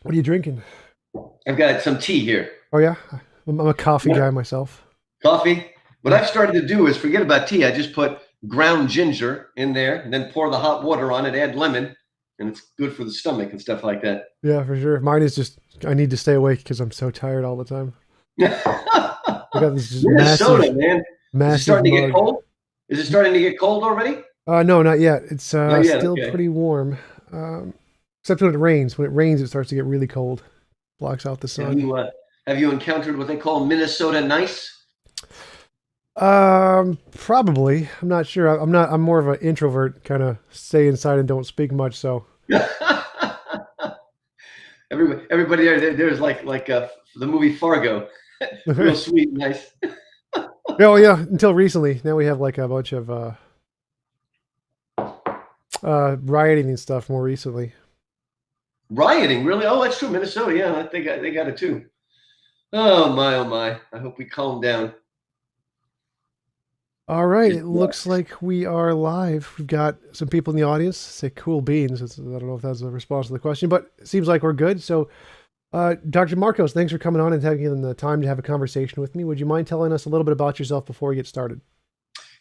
What are you drinking? I've got some tea here. Oh yeah, I'm a coffee Yeah. guy myself. Coffee. What Yeah. I've started to do is forget about tea. I just put ground ginger in there and then pour the hot water on it, add lemon, and it's good for the stomach and stuff like that. Yeah, for sure. Mine is just I need to stay awake because I'm so tired all the time. I got this just Minnesota, massive, man. Is it massive starting to get mug. cold? Is it starting to get cold already? No, not yet. It's Not yet. still Okay. pretty warm. Um, except when it rains. When it rains, it starts to get really cold. Blocks out the Have sun. you uh, have you encountered what they call Minnesota nice? Probably. I'm not sure. I'm not. I'm more of an introvert. Kind of stay inside and don't speak much. So. Everybody there's like the movie Fargo, real sweet, nice. Oh yeah, until recently. Now we have like a bunch of rioting and stuff more recently. Rioting, really? Oh, that's true. Minnesota, yeah, they got it too. Oh my, oh my. I hope we calm down. All right, Just it looks like we are live. We've got some people in the audience say cool beans. I don't know if that's a response to the question, but it seems like we're good. So, Dr. Markos, thanks for coming on and taking the time to have a conversation with me. Would you mind telling us a little bit about yourself before we get started?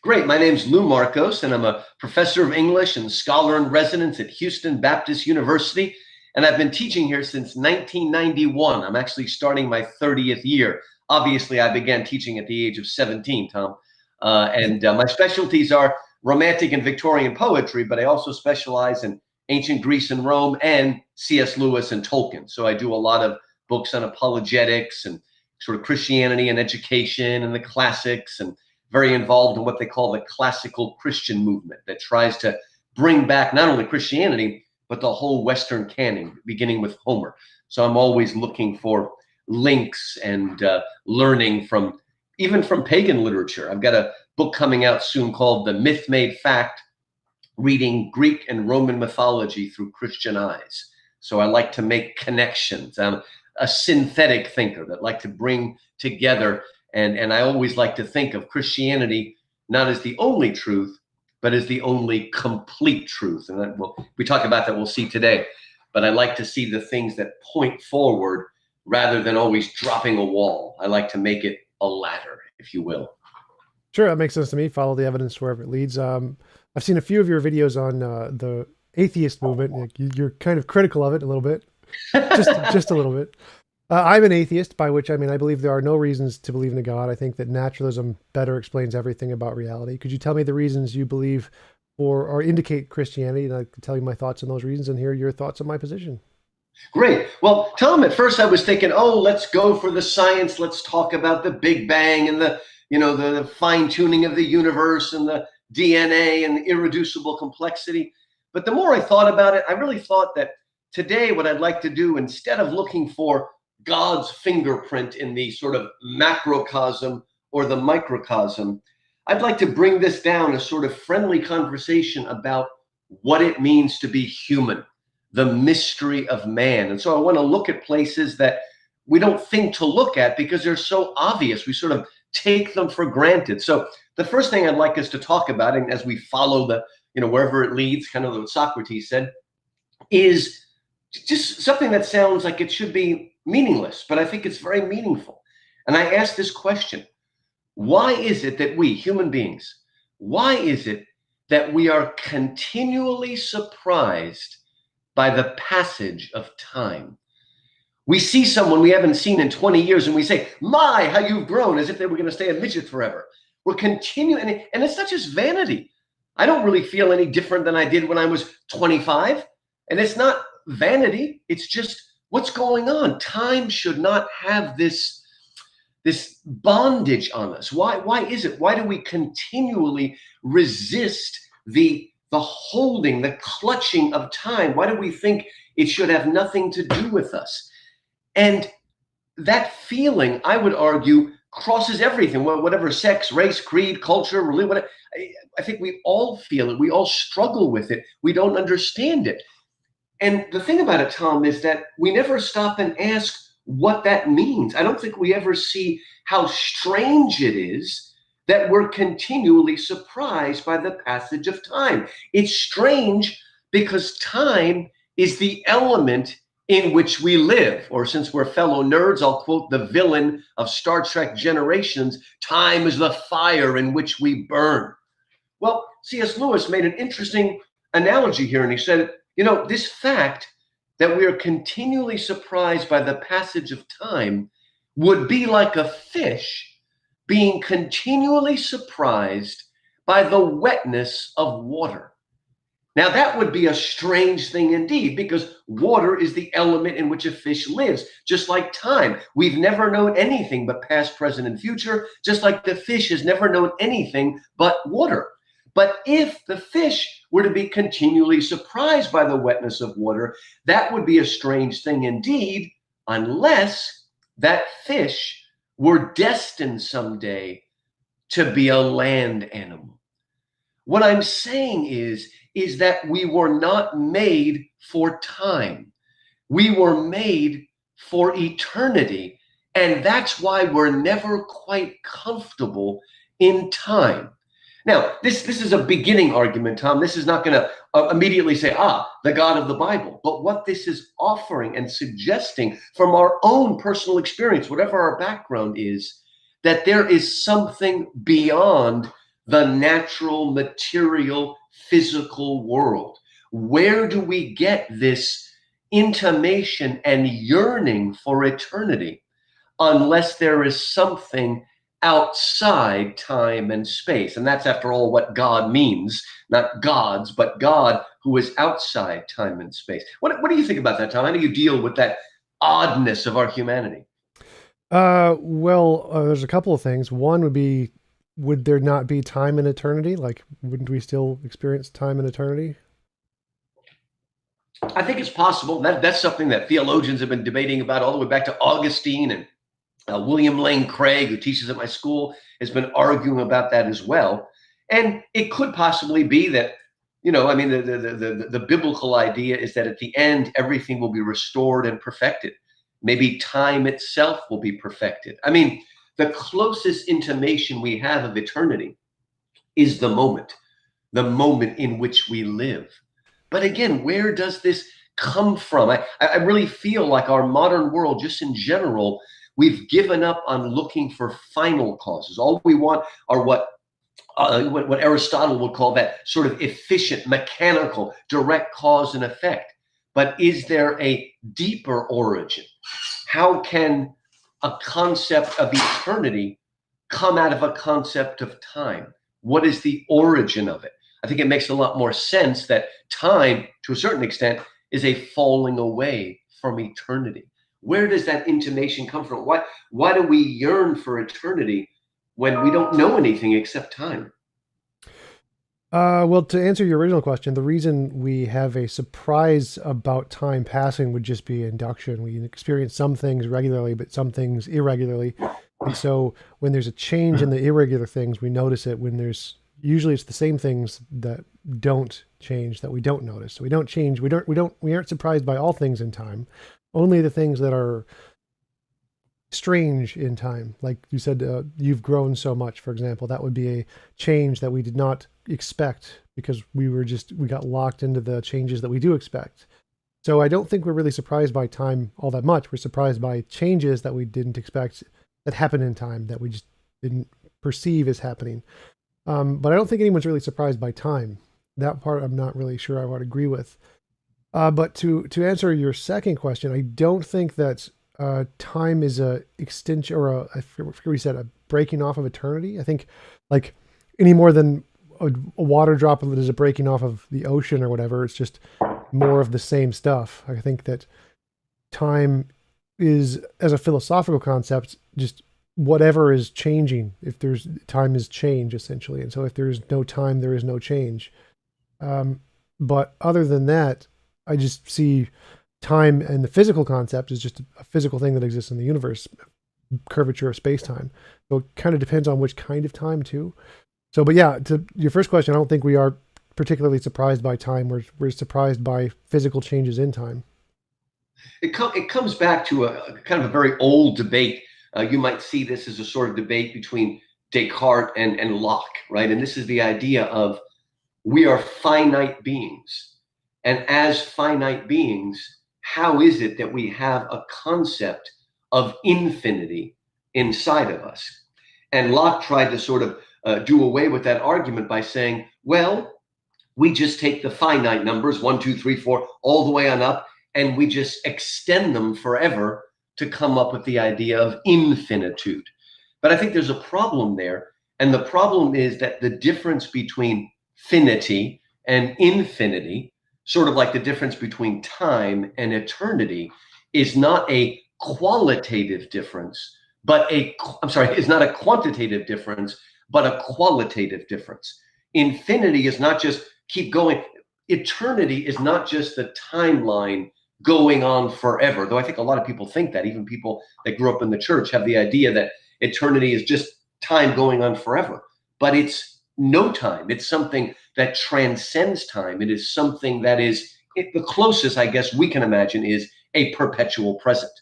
Great. My name's Lou Markos, and I'm a professor of English and scholar in residence at Houston Baptist University. And I've been teaching here since 1991. I'm actually starting my 30th year. Obviously, I began teaching at the age of 17, Tom. And my specialties are romantic and Victorian poetry, but I also specialize in ancient Greece and Rome and C.S. Lewis and Tolkien. So I do a lot of books on apologetics and sort of Christianity and education and the classics, and very involved in what they call the classical Christian movement that tries to bring back not only Christianity, but the whole Western canon, beginning with Homer. So I'm always looking for links and learning from even from pagan literature. I've got a book coming out soon called The Myth Made Fact, reading Greek and Roman mythology through Christian eyes. So I like to make connections. I'm a synthetic thinker that like to bring together, and I always like to think of Christianity not as the only truth, but as the only complete truth. And that we talk about that, we'll see today. But I like to see the things that point forward rather than always dropping a wall. I like to make it a ladder, if you will. Sure, that makes sense to me. Follow the evidence wherever it leads. I've seen a few of your videos on the atheist movement. Like, you're kind of critical of it a little bit, just a little bit. I'm an atheist, by which I mean I believe there are no reasons to believe in a God. I think that naturalism better explains everything about reality. Could you tell me the reasons you believe or indicate Christianity, and I can tell you my thoughts on those reasons and hear your thoughts on my position? Great. Well, Tom, at first I was thinking, oh, let's go for the science. Let's talk about the Big Bang and the fine tuning of the universe and the DNA and the irreducible complexity. But the more I thought about it, I really thought that today what I'd like to do, instead of looking for God's fingerprint in the sort of macrocosm or the microcosm, I'd like to bring this down a sort of friendly conversation about what it means to be human, the mystery of man. And so I want to look at places that we don't think to look at because they're so obvious. We sort of take them for granted. So the first thing I'd like us to talk about, and as we follow wherever it leads, kind of what Socrates said, is just something that sounds like it should be meaningless, but I think it's very meaningful. And I ask this question: why is it that we, human beings, why is it that we are continually surprised by the passage of time? We see someone we haven't seen in 20 years and we say, my, how you've grown, as if they were going to stay a midget forever. We're continuing, and it's not just vanity. I don't really feel any different than I did when I was 25. And it's not vanity. It's just what's going on. Time should not have this bondage on us. Why is it? Why do we continually resist the holding, the clutching of time? Why do we think it should have nothing to do with us? And that feeling, I would argue, crosses everything, whatever sex, race, creed, culture, religion, whatever. I think we all feel it. We all struggle with it. We don't understand it. And the thing about it, Tom, is that we never stop and ask what that means. I don't think we ever see how strange it is that we're continually surprised by the passage of time. It's strange because time is the element in which we live. Or since we're fellow nerds, I'll quote the villain of Star Trek Generations, time is the fire in which we burn. Well, C.S. Lewis made an interesting analogy here, and he said, this fact that we are continually surprised by the passage of time would be like a fish being continually surprised by the wetness of water. Now, that would be a strange thing indeed, because water is the element in which a fish lives, just like time. We've never known anything but past, present, and future, just like the fish has never known anything but water. But if the fish were to be continually surprised by the wetness of water, that would be a strange thing indeed, unless that fish were destined someday to be a land animal. What I'm saying is that we were not made for time. We were made for eternity. And that's why we're never quite comfortable in time. Now, this is a beginning argument, Tom. This is not going to immediately say, the God of the Bible. But what this is offering and suggesting from our own personal experience, whatever our background is, that there is something beyond the natural, material, physical world. Where do we get this intimation and yearning for eternity unless there is something outside time and space? And that's, after all, what God means. Not gods, but God who is outside time and space. What do you think about that, Tom? How do you deal with that oddness of our humanity? There's a couple of things. One would be, would there not be time and eternity? Like, wouldn't we still experience time and eternity? I think it's possible. That's something that theologians have been debating about all the way back to Augustine, and William Lane Craig, who teaches at my school, has been arguing about that as well. And it could possibly be that, the biblical idea is that at the end, everything will be restored and perfected. Maybe time itself will be perfected. I mean, the closest intimation we have of eternity is the moment in which we live. But again, where does this come from? I really feel like our modern world, just in general, we've given up on looking for final causes. All we want are what Aristotle would call that sort of efficient, mechanical, direct cause and effect. But is there a deeper origin? How can a concept of eternity come out of a concept of time? What is the origin of it? I think it makes a lot more sense that time, to a certain extent, is a falling away from eternity. Where does that intimation come from? Why do we yearn for eternity when we don't know anything except time? To answer your original question, the reason we have a surprise about time passing would just be induction. We experience some things regularly, but some things irregularly. And so when there's a change in the irregular things, we notice it. When usually it's the same things that don't change that we don't notice. So we don't change. We aren't surprised by all things in time. Only the things that are strange in time. Like you said, you've grown so much, for example. That would be a change that we did not expect because we got locked into the changes that we do expect. So I don't think we're really surprised by time all that much. We're surprised by changes that we didn't expect that happen in time that we just didn't perceive as happening. But I don't think anyone's really surprised by time. That part I'm not really sure I would agree with. But to answer your second question, I don't think that time is a extension or I forget what you said, a breaking off of eternity. I think like any more than a water droplet is a breaking off of the ocean or whatever. It's just more of the same stuff. I think that time is, as a philosophical concept, just whatever is changing. If there's time is change essentially. And so if there is no time, there is no change. But other than that, I just see time and the physical concept is just a physical thing that exists in the universe, curvature of space-time. So it kind of depends on which kind of time too. So, but yeah, to your first question, I don't think we are particularly surprised by time. We're surprised by physical changes in time. It comes back to a kind of a very old debate. You might see this as a sort of debate between Descartes and Locke, right? And this is the idea of we are finite beings. And as finite beings, how is it that we have a concept of infinity inside of us? And Locke tried to sort of do away with that argument by saying, well, we just take the finite numbers, 1, 2, 3, 4, all the way on up, and we just extend them forever to come up with the idea of infinitude. But I think there's a problem there. And the problem is that the difference between finity and infinity, sort of like the difference between time and eternity, is not a qualitative difference, is not a quantitative difference, but a qualitative difference. Infinity is not just keep going. Eternity is not just the timeline going on forever, though I think a lot of people think that. Even people that grew up in the church have the idea that eternity is just time going on forever. But it's no time. It's something that transcends time. It is something that is, the closest, I guess, we can imagine is a perpetual present.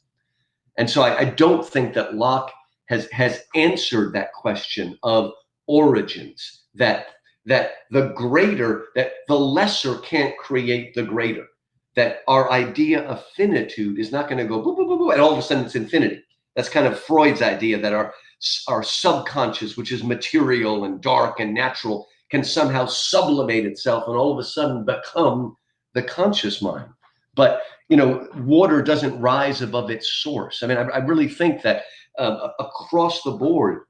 And so I don't think that Locke has answered that question of origins, that the greater, that the lesser can't create the greater, that our idea of finitude is not going to go boo, boo, boo, boo, and all of a sudden it's infinity. That's kind of Freud's idea, that our subconscious, which is material and dark and natural, can somehow sublimate itself and all of a sudden become the conscious mind. But, water doesn't rise above its source. I mean, I really think that across the board,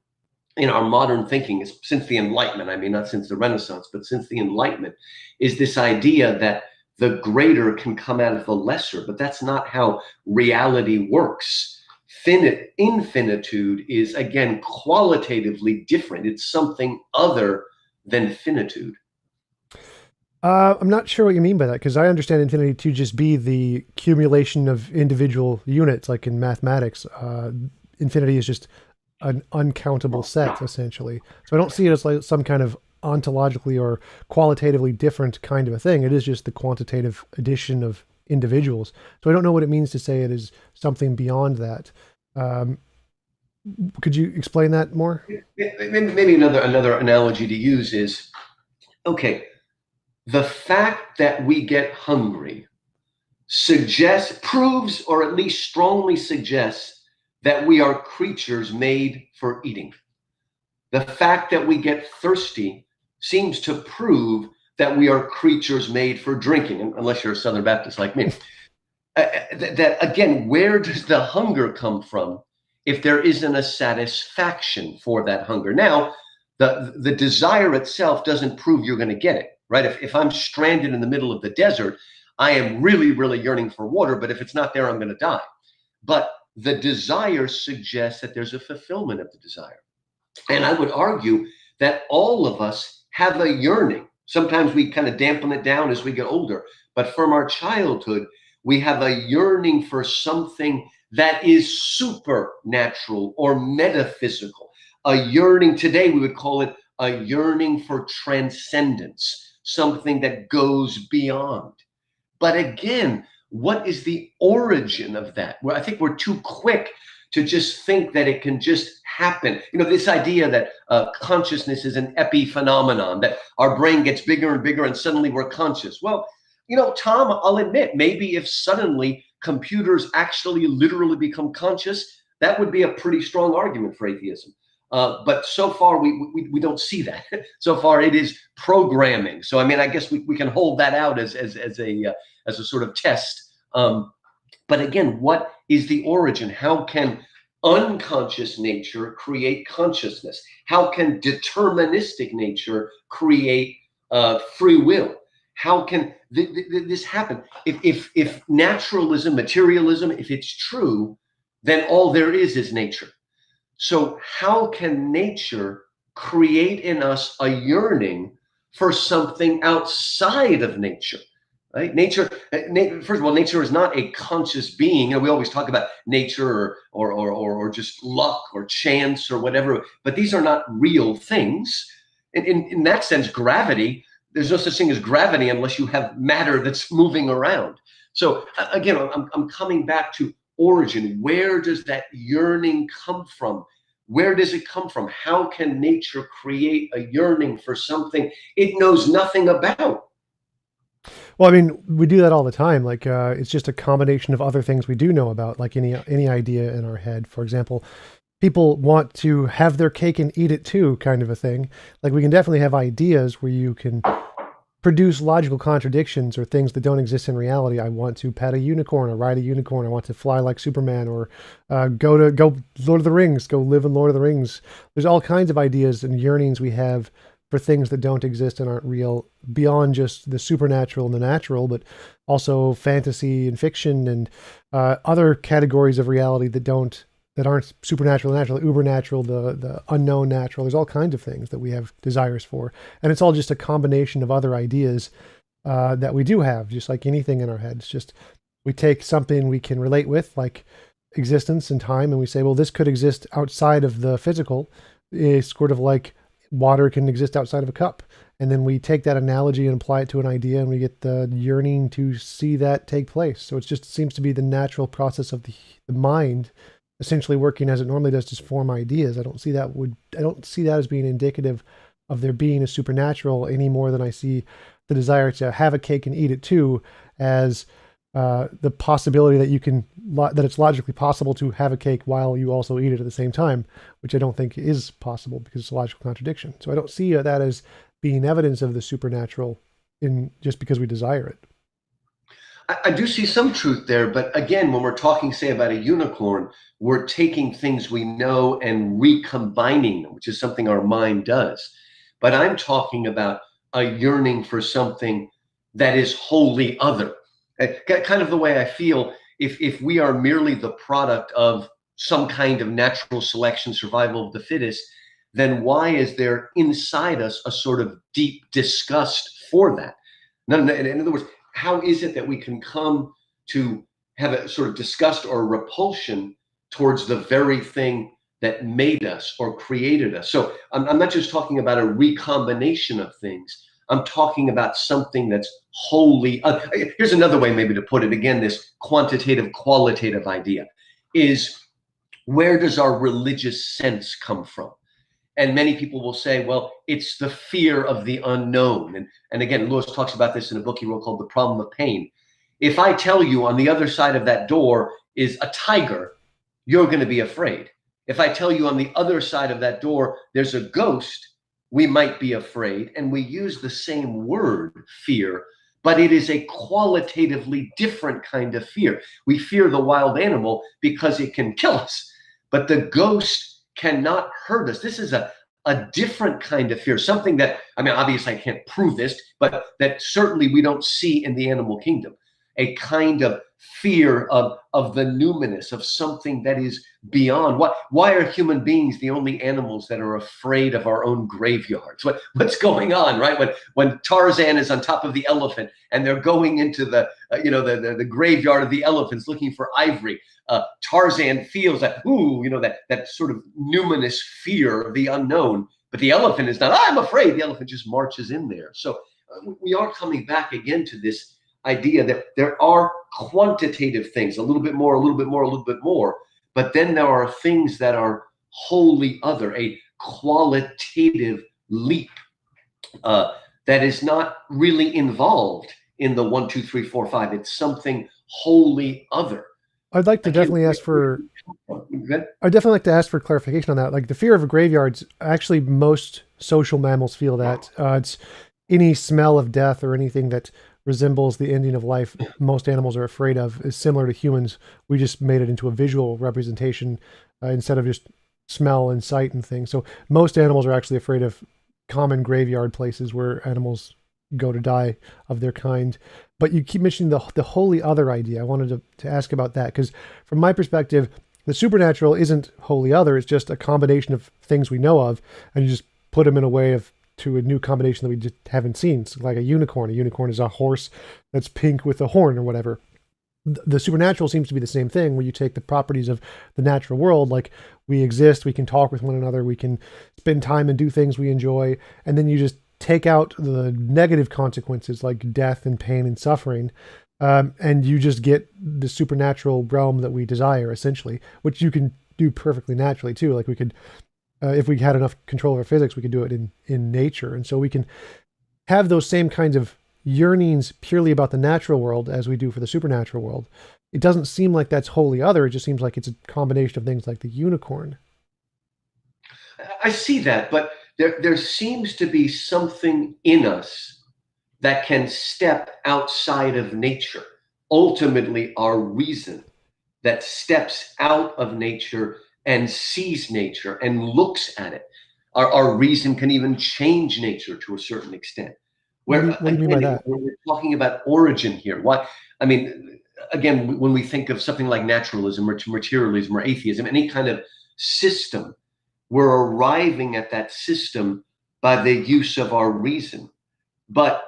in our modern thinking, since the Enlightenment, I mean, not since the Renaissance, but since the Enlightenment, is this idea that the greater can come out of the lesser, but that's not how reality works. Infinitude is, again, qualitatively different. It's something other than finitude. I'm not sure what you mean by that, because I understand infinity to just be the accumulation of individual units, like in mathematics. Infinity is just an uncountable set, essentially. So I don't see it as like some kind of ontologically or qualitatively different kind of a thing. It is just the quantitative addition of individuals. So I don't know what it means to say it is something beyond that. Could you explain that more? Maybe another analogy to use is, okay, the fact that we get hungry proves, or at least strongly suggests, that we are creatures made for eating. The fact that we get thirsty seems to prove that we are creatures made for drinking, unless you're a Southern Baptist like me. That again, where does the hunger come from if there isn't a satisfaction for that hunger? Now, the desire itself doesn't prove you're going to get it, right? If I'm stranded in the middle of the desert, I am really, really yearning for water, but if it's not there, I'm going to die. But the desire suggests that there's a fulfillment of the desire. And I would argue that all of us have a yearning. Sometimes we kind of dampen it down as we get older, but from our childhood, we have a yearning for something that is supernatural or metaphysical. A yearning, today we would call it a yearning for transcendence, something that goes beyond. But again, what is the origin of that? Well, I think we're too quick to just think that it can just happen. This idea that consciousness is an epiphenomenon, that our brain gets bigger and bigger and suddenly we're conscious. Well, Tom, I'll admit, maybe if suddenly computers actually literally become conscious, that would be a pretty strong argument for atheism. But so far, we don't see that. So far, it is programming. So, I mean, I guess we can hold that out as a sort of test. But again, what is the origin? How can unconscious nature create consciousness? How can deterministic nature create free will? How can this happen? If naturalism, materialism, if it's true, then all there is nature. So how can nature create in us a yearning for something outside of nature? Right? Nature, first of all, nature is not a conscious being. We always talk about nature or just luck or chance or whatever, but these are not real things. In that sense, gravity, there's no such thing as gravity unless you have matter that's moving around. So again, I'm coming back to origin. Where does that yearning come from? Where does it come from? How can nature create a yearning for something it knows nothing about? Well, I mean, we do that all the time. Like, it's just a combination of other things we do know about, like any idea in our head. For example, people want to have their cake and eat it too, kind of a thing. Like, we can definitely have ideas where you can produce logical contradictions or things that don't exist in reality. I want to pet a unicorn or ride a unicorn. I want to fly like Superman or go Lord of the Rings, go live in Lord of the Rings. There's all kinds of ideas and yearnings we have for things that don't exist and aren't real beyond just the supernatural and the natural, but also fantasy and fiction and other categories of reality that aren't supernatural, natural, ubernatural, the unknown natural. There's all kinds of things that we have desires for, and it's all just a combination of other ideas that we do have, just like anything in our heads. Just we take something we can relate with, like existence and time, and we say, well, this could exist outside of the physical. It's sort of like water can exist outside of a cup. And then we take that analogy and apply it to an idea, and we get the yearning to see that take place. So it just seems to be the natural process of the mind essentially working as it normally does to form ideas. I don't see that as being indicative of there being a supernatural any more than I see the desire to have a cake and eat it too as the possibility that it's logically possible to have a cake while you also eat it at the same time, which I don't think is possible because it's a logical contradiction. So I don't see that as being evidence of the supernatural in just because we desire it. I do see some truth there, but again, when we're talking, say, about a unicorn, we're taking things we know and recombining them, which is something our mind does. But I'm talking about a yearning for something that is wholly other. Kind of the way I feel if we are merely the product of some kind of natural selection, survival of the fittest, then why is there inside us a sort of deep disgust for that? In other words, how is it that we can come to have a sort of disgust or repulsion towards the very thing that made us or created us? So I'm not just talking about a recombination of things. I'm talking about something that's wholly. Here's another way maybe to put it. Again, this quantitative, qualitative idea is, where does our religious sense come from? And many people will say, well, it's the fear of the unknown. And again, Lewis talks about this in a book he wrote called The Problem of Pain. If I tell you on the other side of that door is a tiger, you're going to be afraid. If I tell you on the other side of that door there's a ghost, we might be afraid. And we use the same word, fear, but it is a qualitatively different kind of fear. We fear the wild animal because it can kill us, but the ghost cannot hurt us. This is a different kind of fear, something that, I mean, obviously I can't prove this, but that certainly we don't see in the animal kingdom. A kind of fear of the numinous, of something that is beyond. Why are human beings the only animals that are afraid of our own graveyards? What's going on, right? When Tarzan is on top of the elephant and they're going into the graveyard of the elephants looking for ivory, Tarzan feels that, that sort of numinous fear of the unknown. But the elephant is not, I'm afraid. The elephant just marches in there. So we are coming back again to this idea that there are quantitative things, a little bit more, a little bit more, a little bit more, but then there are things that are wholly other, a qualitative leap that is not really involved in the 1, 2, 3, 4, 5. It's something wholly other. I'd like to definitely ask for. I'd definitely like to ask for clarification on that. Like the fear of graveyards, actually, most social mammals feel that. It's any smell of death or anything that resembles the ending of life. Most animals are afraid of is similar to humans. We just made it into a visual representation instead of just smell and sight and things. So most animals are actually afraid of common graveyard places where animals go to die of their kind. But you keep mentioning the wholly other idea. I wanted to ask about that because from my perspective, the supernatural isn't wholly other. It's just a combination of things we know of, and you just put them in a way to a new combination that we just haven't seen. So like a unicorn. A unicorn is a horse that's pink with a horn or whatever. The supernatural seems to be the same thing, where you take the properties of the natural world, like we exist, we can talk with one another, we can spend time and do things we enjoy, and then you just take out the negative consequences like death and pain and suffering, and you just get the supernatural realm that we desire, essentially, which you can do perfectly naturally too. Like we could, if we had enough control over physics, we could do it in nature, and so we can have those same kinds of yearnings purely about the natural world as we do for the supernatural world, it doesn't seem like that's wholly other. It just seems like it's a combination of things like the unicorn. I see that, but there seems to be something in us that can step outside of nature. Ultimately, our reason that steps out of nature and sees nature and looks at it. Our reason can even change nature to a certain extent. Where What do you mean by again, that? we're talking about origin here. Why? I mean, again, when we think of something like naturalism or materialism or atheism, any kind of system, we're arriving at that system by the use of our reason. But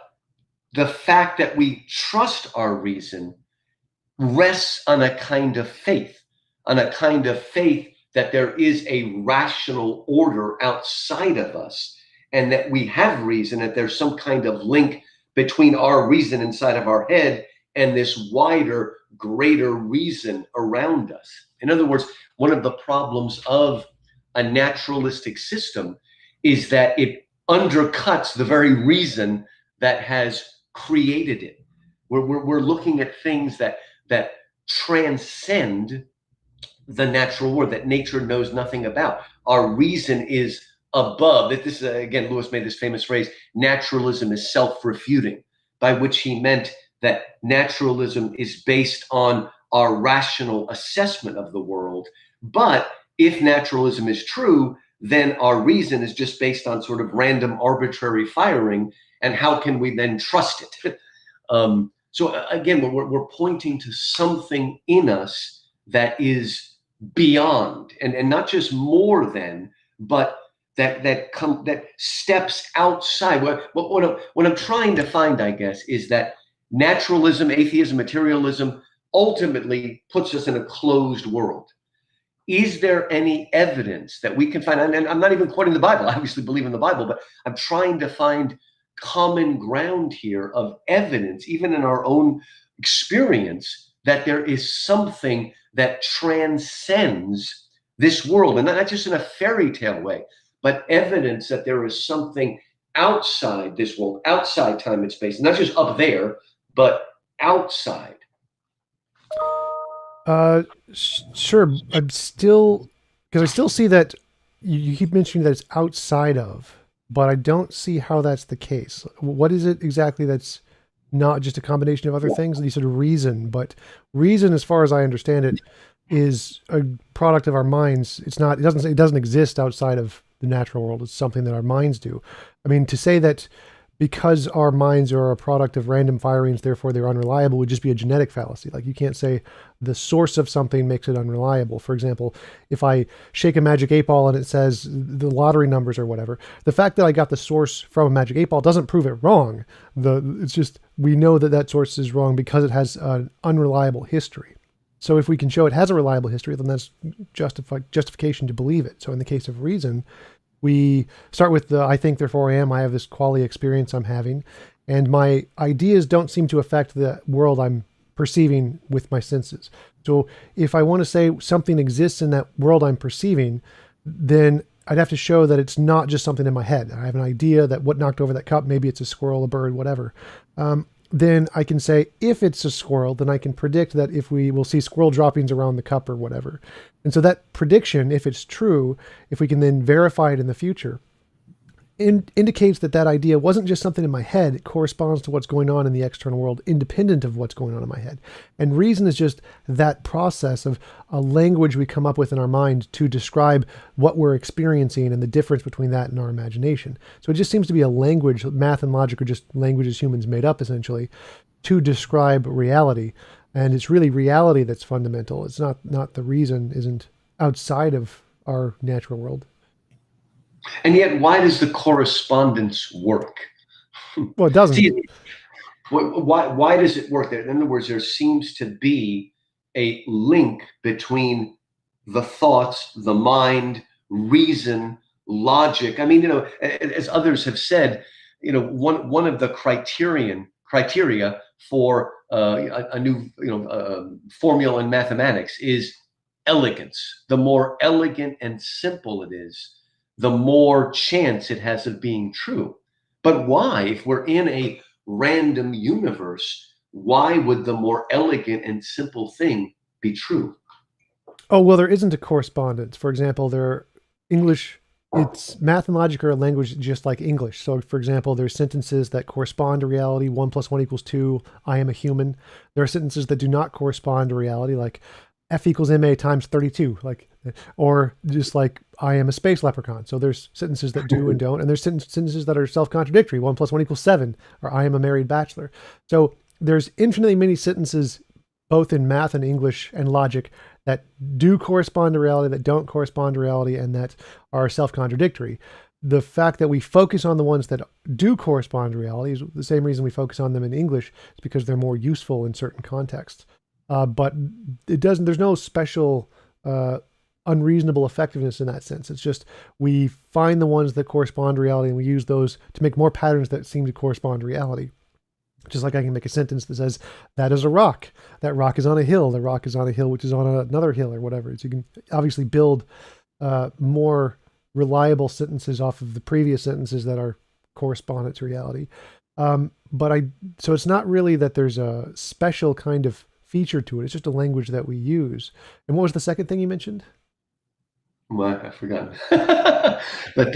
the fact that we trust our reason rests on a kind of faith, that there is a rational order outside of us and that we have reason, that there's some kind of link between our reason inside of our head and this wider, greater reason around us. In other words, one of the problems of a naturalistic system is that it undercuts the very reason that has created it. We're looking at things that transcend the natural world, that nature knows nothing about. Our reason is above. This is, again, Lewis made this famous phrase, naturalism is self-refuting, by which he meant that naturalism is based on our rational assessment of the world. But if naturalism is true, then our reason is just based on sort of random arbitrary firing. And how can we then trust it? So again, we're pointing to something in us that is beyond, and not just more than, but that steps outside. What I'm trying to find, I guess, is that naturalism, atheism, materialism ultimately puts us in a closed world. Is there any evidence that we can find? And I'm not even quoting the Bible. I obviously believe in the Bible, but I'm trying to find common ground here of evidence, even in our own experience, that there is something that transcends this world, and not just in a fairy tale way, but evidence that there is something outside this world, outside time and space, not just up there, but outside. Sure. I'm still, because I still see that you keep mentioning that it's outside of, but I don't see how that's the case. What is it exactly that's not just a combination of other things? And you said reason, but reason, as far as I understand it, is a product of our minds. It's not, it doesn't exist outside of the natural world. It's something that our minds do. I mean, to say that because our minds are a product of random firings, therefore they're unreliable, would just be a genetic fallacy. Like, you can't say the source of something makes it unreliable. For example, if I shake a magic 8-ball and it says the lottery numbers or whatever, the fact that I got the source from a magic 8-ball doesn't prove it wrong. It's just, we know that that source is wrong because it has an unreliable history. So if we can show it has a reliable history, then that's justification to believe it. So in the case of reason, we start with the I think, therefore I am. I have this quality experience I'm having, and my ideas don't seem to affect the world I'm perceiving with my senses. So if I want to say something exists in that world I'm perceiving, then I'd have to show that it's not just something in my head. I have an idea that what knocked over that cup, maybe it's a squirrel, a bird, whatever. Then I can say, if it's a squirrel, then I can predict that if we will see squirrel droppings around the cup or whatever. And so that prediction, if it's true, if we can then verify it in the future, indicates that that idea wasn't just something in my head. It corresponds to what's going on in the external world, independent of what's going on in my head. And reason is just that process of a language we come up with in our mind to describe what we're experiencing and the difference between that and our imagination. So it just seems to be a language. Math and logic are just languages humans made up, essentially, to describe reality. And it's really reality that's fundamental. It's not the reason isn't outside of our natural world. And yet, why does the correspondence work? Well, it doesn't. See, why does it work? In other words, there seems to be a link between the thoughts, the mind, reason, logic. I mean, as others have said, one of the criteria for a new formula in mathematics is elegance. The more elegant and simple it is, the more chance it has of being true. But why? If we're in a random universe, why would the more elegant and simple thing be true? Oh, well, there isn't a correspondence. For example, math and logic are a language just like English. So, for example, there's sentences that correspond to reality, 1 + 1 = 2, I am a human. There are sentences that do not correspond to reality, like F = ma times 32, or just like I am a space leprechaun. So there's sentences that do and don't, and there's sentences that are self-contradictory, 1 + 1 = 7, or I am a married bachelor. So there's infinitely many sentences, both in math and English and logic, that do correspond to reality, that don't correspond to reality, and that are self-contradictory. The fact that we focus on the ones that do correspond to reality is the same reason we focus on them in English. It's because they're more useful in certain contexts. But there's no special unreasonable effectiveness in that sense. It's just we find the ones that correspond to reality and we use those to make more patterns that seem to correspond to reality. Just like I can make a sentence that says, that is a rock. That rock is on a hill. The rock is on a hill, which is on another hill, or whatever. So you can obviously build more reliable sentences off of the previous sentences that are correspondent to reality. So it's not really that there's a special kind of feature to it. It's just a language that we use. And what was the second thing you mentioned? Well, I forgot. But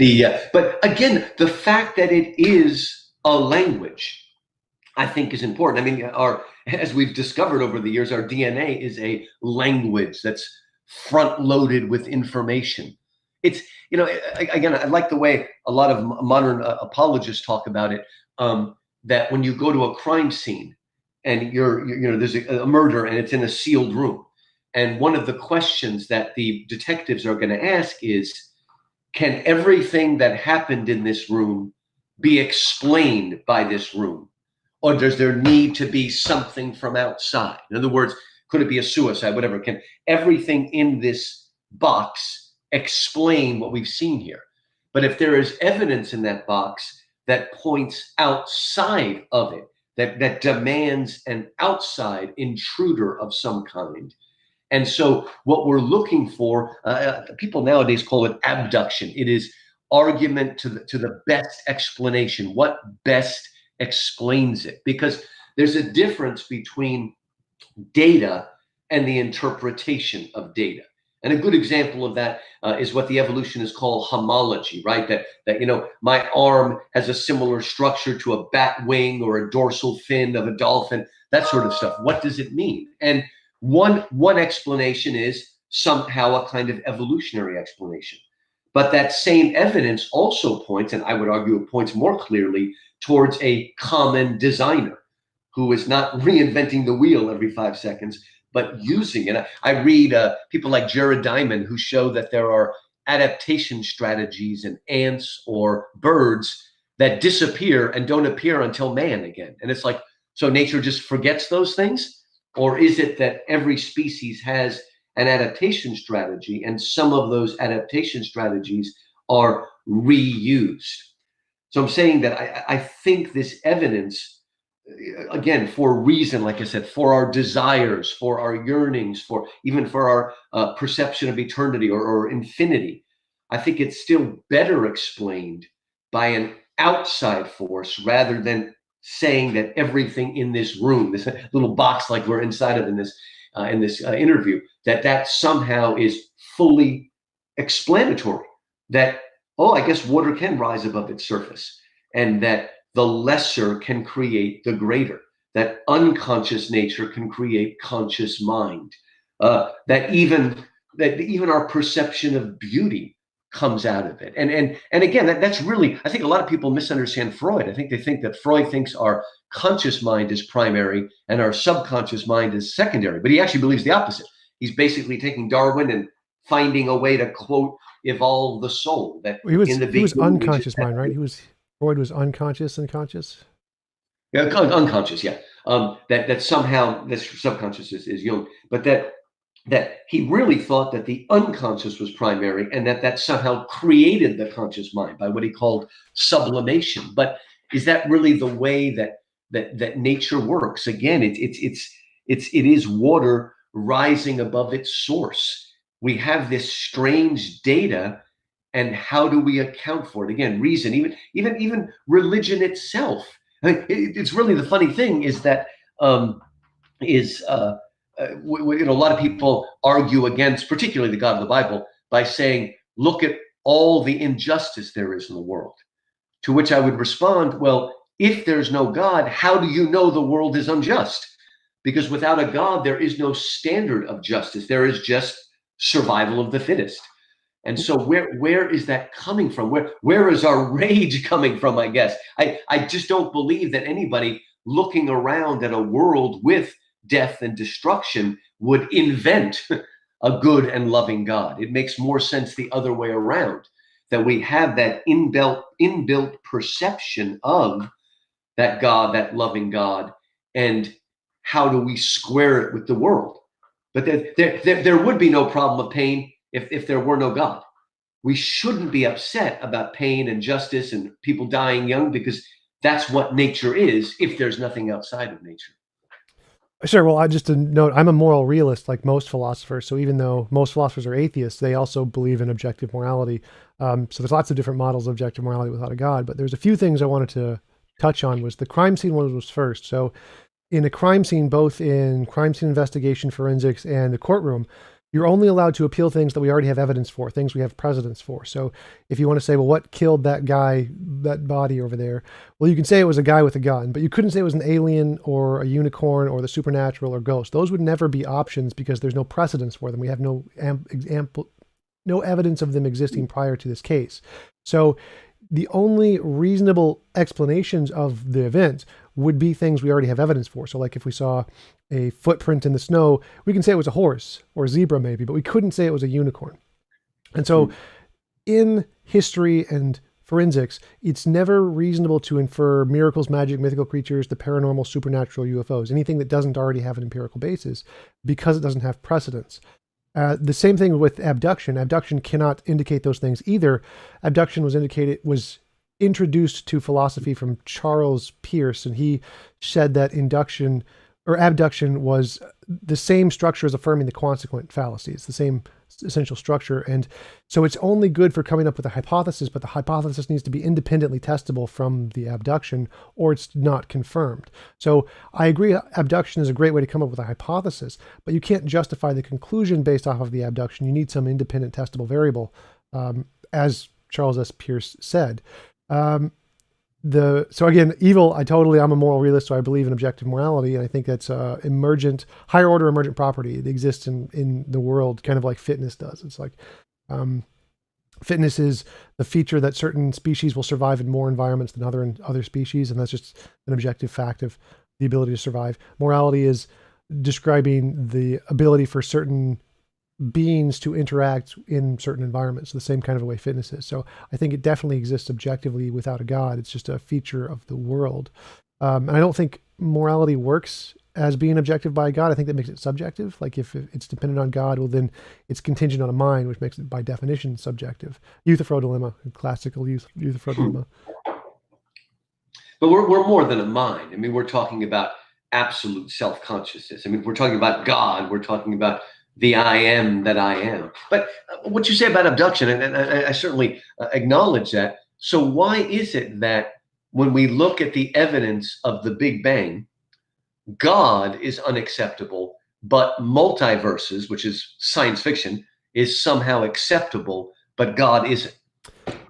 again, the fact that it is a language, I think, is important. I mean, as we've discovered over the years, our DNA is a language that's front loaded with information. It's, again, I like the way a lot of modern apologists talk about it, that when you go to a crime scene and there's a murder and it's in a sealed room, and one of the questions that the detectives are going to ask is, can everything that happened in this room be explained by this room? Or does there need to be something from outside? In other words, could it be a suicide, whatever? Can everything in this box explain what we've seen here? But if there is evidence in that box that points outside of it, that demands an outside intruder of some kind. And so what we're looking for, people nowadays call it abduction. It is argument to the best explanation. What best explains it? Because there's a difference between data and the interpretation of data. And a good example of that is what the evolutionists call homology, right? That my arm has a similar structure to a bat wing or a dorsal fin of a dolphin, that sort of stuff. What does it mean? And one explanation is somehow a kind of evolutionary explanation. But that same evidence also points, and I would argue it points more clearly, towards a common designer who is not reinventing the wheel every 5 seconds, but using it. I read people like Jared Diamond who show that there are adaptation strategies in ants or birds that disappear and don't appear until man again. And it's like, so nature just forgets those things? Or is it that every species has an adaptation strategy and some of those adaptation strategies are reused? So I'm saying that I think this evidence, again, for a reason, like I said, for our desires, for our yearnings, even for our perception of eternity or infinity, I think it's still better explained by an outside force rather than saying that everything in this room, this little box like we're inside of in this interview, that somehow is fully explanatory. That, oh, I guess water can rise above its surface, and that the lesser can create the greater, that unconscious nature can create conscious mind, that even our perception of beauty comes out of it. And again, that's really, I think a lot of people misunderstand Freud. I think they think that Freud thinks our conscious mind is primary and our subconscious mind is secondary, but he actually believes the opposite. He's basically taking Darwin and finding a way to, quote, evolve the soul. That he was unconscious mind, right? Freud was unconscious and conscious. Yeah, unconscious, yeah. That somehow this subconscious is Jung, but that he really thought that the unconscious was primary and that somehow created the conscious mind by what he called sublimation. But is that really the way that nature works? Again, it is water rising above its source. We have this strange data, and how do we account for it? Again, reason, even religion itself It's really the funny thing is that um, is a lot of people argue against, particularly the God of the Bible, by saying, "Look at all the injustice there is in the world." To which I would respond, "Well, if there's no God, how do you know the world is unjust? Because without a God, there is no standard of justice. There is just survival of the fittest." And so where is that coming from? Where is our rage coming from? I guess I just don't believe that anybody looking around at a world with death and destruction would invent a good and loving God. It makes more sense the other way around, that we have that inbuilt perception of that God, that loving God, and how do we square it with the world? But there would be no problem of pain if there were no God. We shouldn't be upset about pain and justice and people dying young, because that's what nature is if there's nothing outside of nature. Sure. Well, I just to note, I'm a moral realist, like most philosophers. So even though most philosophers are atheists, they also believe in objective morality. So there's lots of different models of objective morality without a God. But there's a few things I wanted to touch on. Was the crime scene one was first. So in a crime scene, both in crime scene investigation, forensics, and the courtroom, you're only allowed to appeal things that we already have evidence for, things we have precedents for. So if you want to say, well, what killed that guy, that body over there? Well, you can say it was a guy with a gun, but you couldn't say it was an alien or a unicorn or the supernatural or ghost. Those would never be options because there's no precedence for them. We have no no evidence of them existing prior to this case. So the only reasonable explanations of the event would be things we already have evidence for. So like if we saw a footprint in the snow, we can say it was a horse or a zebra maybe, but we couldn't say it was a unicorn. And so in history and forensics, it's never reasonable to infer miracles, magic, mythical creatures, the paranormal, supernatural, UFOs, anything that doesn't already have an empirical basis, because it doesn't have precedence. The same thing with abduction. Abduction cannot indicate those things either. Abduction was introduced to philosophy from Charles Peirce, and he said that induction or abduction was the same structure as affirming the consequent fallacy. It's the same essential structure. And so it's only good for coming up with a hypothesis, but the hypothesis needs to be independently testable from the abduction, or it's not confirmed. So I agree, abduction is a great way to come up with a hypothesis, but you can't justify the conclusion based off of the abduction. You need some independent testable variable, as Charles S. Peirce said. So again, evil, I'm a moral realist, so I believe in objective morality, and I think that's emergent, higher order emergent property. It exists in the world, kind of like fitness does. It's like fitness is the feature that certain species will survive in more environments than other species, and that's just an objective fact of the ability to survive. Morality is describing the ability for certain beings to interact in certain environments, the same kind of a way fitness is. So I think it definitely exists objectively without a God. It's just a feature of the world. And I don't think morality works as being objective by God. I think that makes it subjective. Like if it's dependent on God, well, then it's contingent on a mind, which makes it by definition subjective. Euthyphro dilemma, classical Euthyphro dilemma. But we're more than a mind. I mean, we're talking about absolute self-consciousness. I mean, we're talking about God. We're talking about the I am that I am. But what you say about abduction, and I certainly acknowledge that. So why is it that when we look at the evidence of the Big Bang, God is unacceptable, but multiverses, which is science fiction, is somehow acceptable, but God isn't?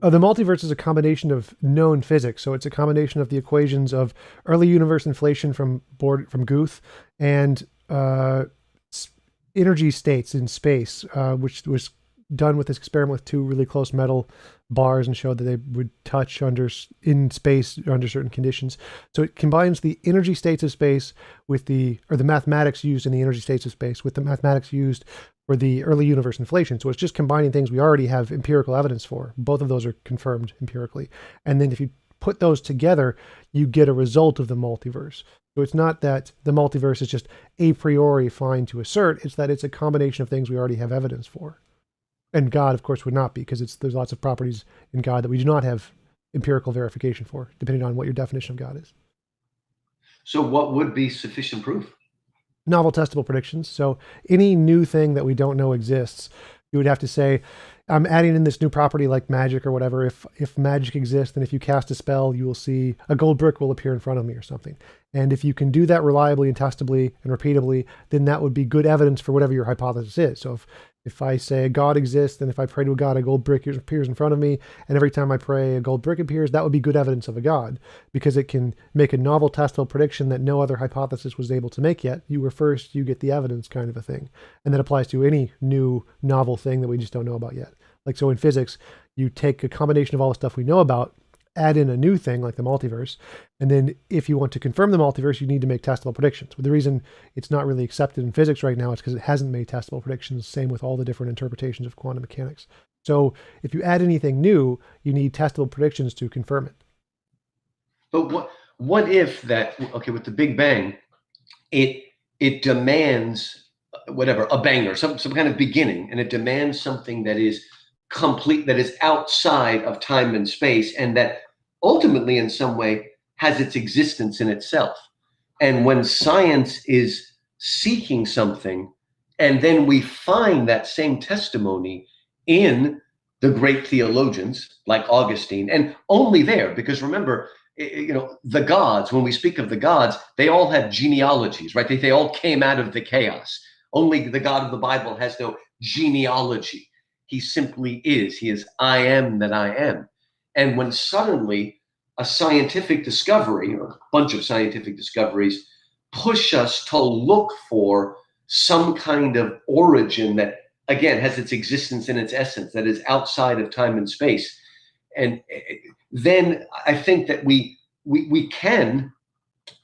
The multiverse is a combination of known physics. So it's a combination of the equations of early universe inflation from Guth and energy states in space, which was done with this experiment with two really close metal bars and showed that they would touch in space under certain conditions. So it combines the energy states of space with the mathematics used in the energy states of space with the mathematics used for the early universe inflation. So it's just combining things we already have empirical evidence for. Both of those are confirmed empirically. And then if you put those together, you get a result of the multiverse. So it's not that the multiverse is just a priori fine to assert, it's that it's a combination of things we already have evidence for. And God, of course, would not be, because there's lots of properties in God that we do not have empirical verification for, depending on what your definition of God is. So what would be sufficient proof? Novel testable predictions. So any new thing that we don't know exists, you would have to say, I'm adding in this new property like magic or whatever. If magic exists, then if you cast a spell, you will see a gold brick will appear in front of me or something. And if you can do that reliably and testably and repeatably, then that would be good evidence for whatever your hypothesis is. So if I say a God exists, and if I pray to a God, a gold brick appears in front of me, and every time I pray, a gold brick appears, that would be good evidence of a God, because it can make a novel testable prediction that no other hypothesis was able to make yet. You were first, you get the evidence kind of a thing. And that applies to any new novel thing that we just don't know about yet. Like, so in physics, you take a combination of all the stuff we know about, add in a new thing like the multiverse, and then if you want to confirm the multiverse, you need to make testable predictions. But the reason it's not really accepted in physics right now is because it hasn't made testable predictions. Same with all the different interpretations of quantum mechanics. So if you add anything new, you need testable predictions to confirm it. But what if that, okay, with the Big Bang, it demands whatever, a banger, some kind of beginning, and it demands something that is complete, that is outside of time and space, and that ultimately in some way has its existence in itself. And when science is seeking something, and then we find that same testimony in the great theologians like Augustine, and only there, because remember, the gods, when we speak of the gods, they all have genealogies, right? They all came out of the chaos. Only the God of the Bible has no genealogy. He simply is. He is I am that I am. And when suddenly a scientific discovery, or a bunch of scientific discoveries, push us to look for some kind of origin that, again, has its existence in its essence, that is outside of time and space, and then I think that we can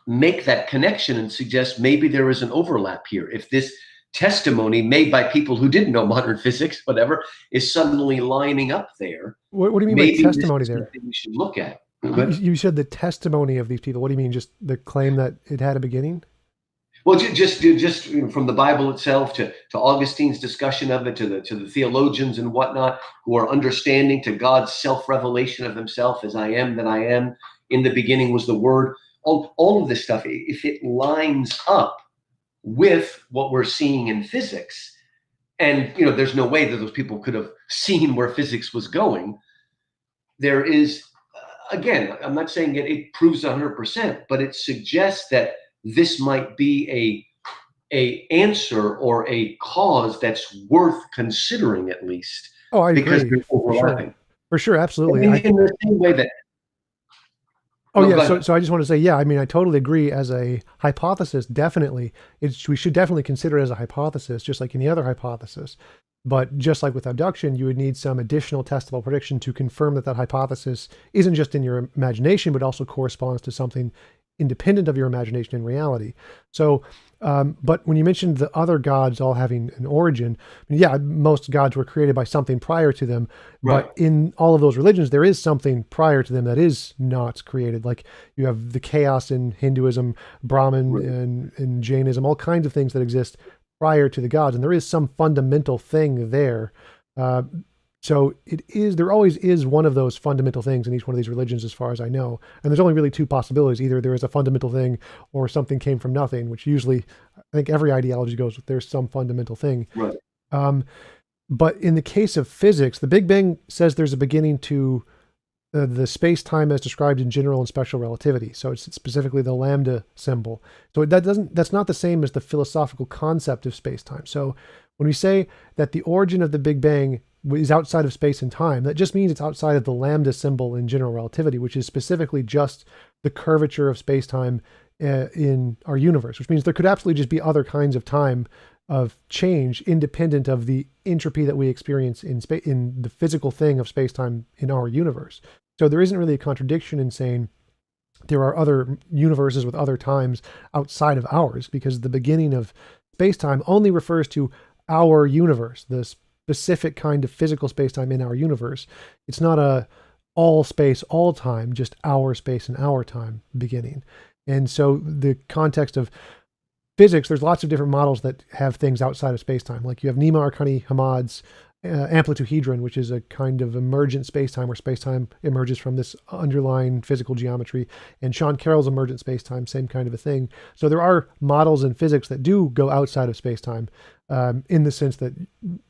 make that connection and suggest maybe there is an overlap here. If this testimony made by people who didn't know modern physics, whatever, is suddenly lining up there. What do you mean by testimony there? We should look at. You said the testimony of these people. What do you mean? Just the claim that it had a beginning? Well, just from the Bible itself to Augustine's discussion of it, to the theologians and whatnot who are understanding, to God's self-revelation of himself as I am that I am. In the beginning was the Word. All of this stuff, if it lines up with what we're seeing in physics, and there's no way that those people could have seen where physics was going. There is, again, I'm not saying it proves 100%, but it suggests that this might be a answer or a cause that's worth considering, at least. Oh, I because agree. they're overlapping. For sure, absolutely. In the same way that. Oh, yeah. So I just want to say, yeah, I mean, I totally agree. As a hypothesis, definitely, we should definitely consider it as a hypothesis, just like any other hypothesis. But just like with abduction, you would need some additional testable prediction to confirm that hypothesis isn't just in your imagination, but also corresponds to something independent of your imagination in reality. So, but when you mentioned the other gods all having an origin, I mean, yeah, most gods were created by something prior to them, right. But in all of those religions, there is something prior to them that is not created. Like you have the chaos in Hinduism, Brahmin, right. and Jainism, all kinds of things that exist prior to the gods. And there is some fundamental thing there. So there always is one of those fundamental things in each one of these religions, as far as I know. And there's only really two possibilities. Either there is a fundamental thing or something came from nothing, which usually, I think every ideology goes with there's some fundamental thing. Right. But in the case of physics, the Big Bang says there's a beginning to the space-time as described in general and special relativity. So it's specifically the lambda symbol. So that's not the same as the philosophical concept of space-time. So when we say that the origin of the Big Bang is outside of space and time, that just means it's outside of the lambda symbol in general relativity, which is specifically just the curvature of space-time in our universe, which means there could absolutely just be other kinds of time of change independent of the entropy that we experience in the physical thing of space-time in our universe. So there isn't really a contradiction in saying there are other universes with other times outside of ours, because the beginning of space-time only refers to our universe, the specific kind of physical space-time in our universe. It's not a all space, all time, just our space and our time beginning. And so the context of physics, there's lots of different models that have things outside of space-time. Like you have Nima Arkani Hamad's amplituhedron, which is a kind of emergent spacetime where spacetime emerges from this underlying physical geometry, and Sean Carroll's emergent spacetime, same kind of a thing. So there are models in physics that do go outside of spacetime, in the sense that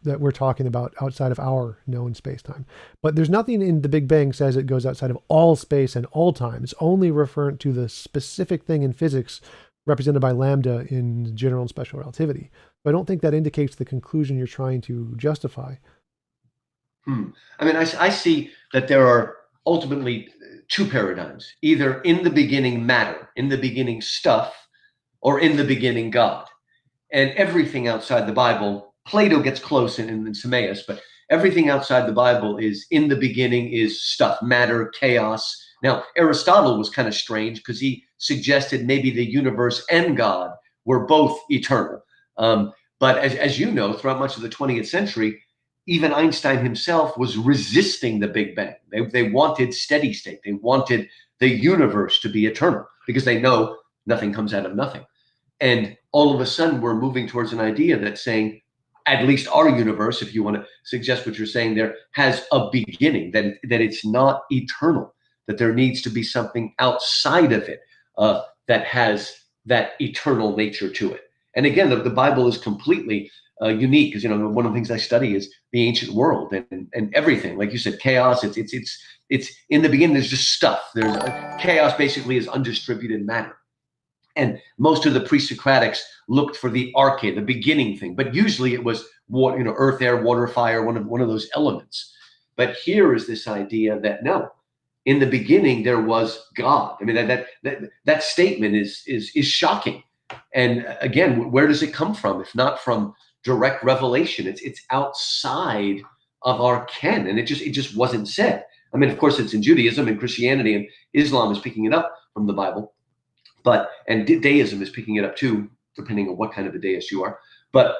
we're talking about outside of our known spacetime. But there's nothing in the Big Bang says it goes outside of all space and all time. It's only referent to the specific thing in physics represented by lambda in general and special relativity. I don't think that indicates the conclusion you're trying to justify. I mean, I see that there are ultimately two paradigms, either in the beginning matter, in the beginning stuff, or in the beginning God. And everything outside the Bible, Plato gets close in Timaeus, but everything outside the Bible is in the beginning is stuff, matter, chaos. Now, Aristotle was kind of strange because he suggested maybe the universe and God were both eternal. But as you know, throughout much of the 20th century, even Einstein himself was resisting the Big Bang. They wanted steady state. They wanted the universe to be eternal because they know nothing comes out of nothing. And all of a sudden, we're moving towards an idea that's saying, at least our universe, if you want to suggest what you're saying there, has a beginning, that it's not eternal, that there needs to be something outside of it that has that eternal nature to it. And again, the Bible is completely unique because, one of the things I study is the ancient world and everything. Like you said, chaos, it's in the beginning, there's just stuff. There's chaos basically is undistributed matter. And most of the pre-Socratics looked for the arche, the beginning thing, but usually it was earth, air, water, fire, one of those elements. But here is this idea that no, in the beginning there was God. I mean, that statement is shocking. And again, where does it come from? If not from direct revelation, it's outside of our ken, and it just wasn't said. I mean, of course, it's in Judaism and Christianity, and Islam is picking it up from the Bible. And Deism is picking it up too, depending on what kind of a deist you are. But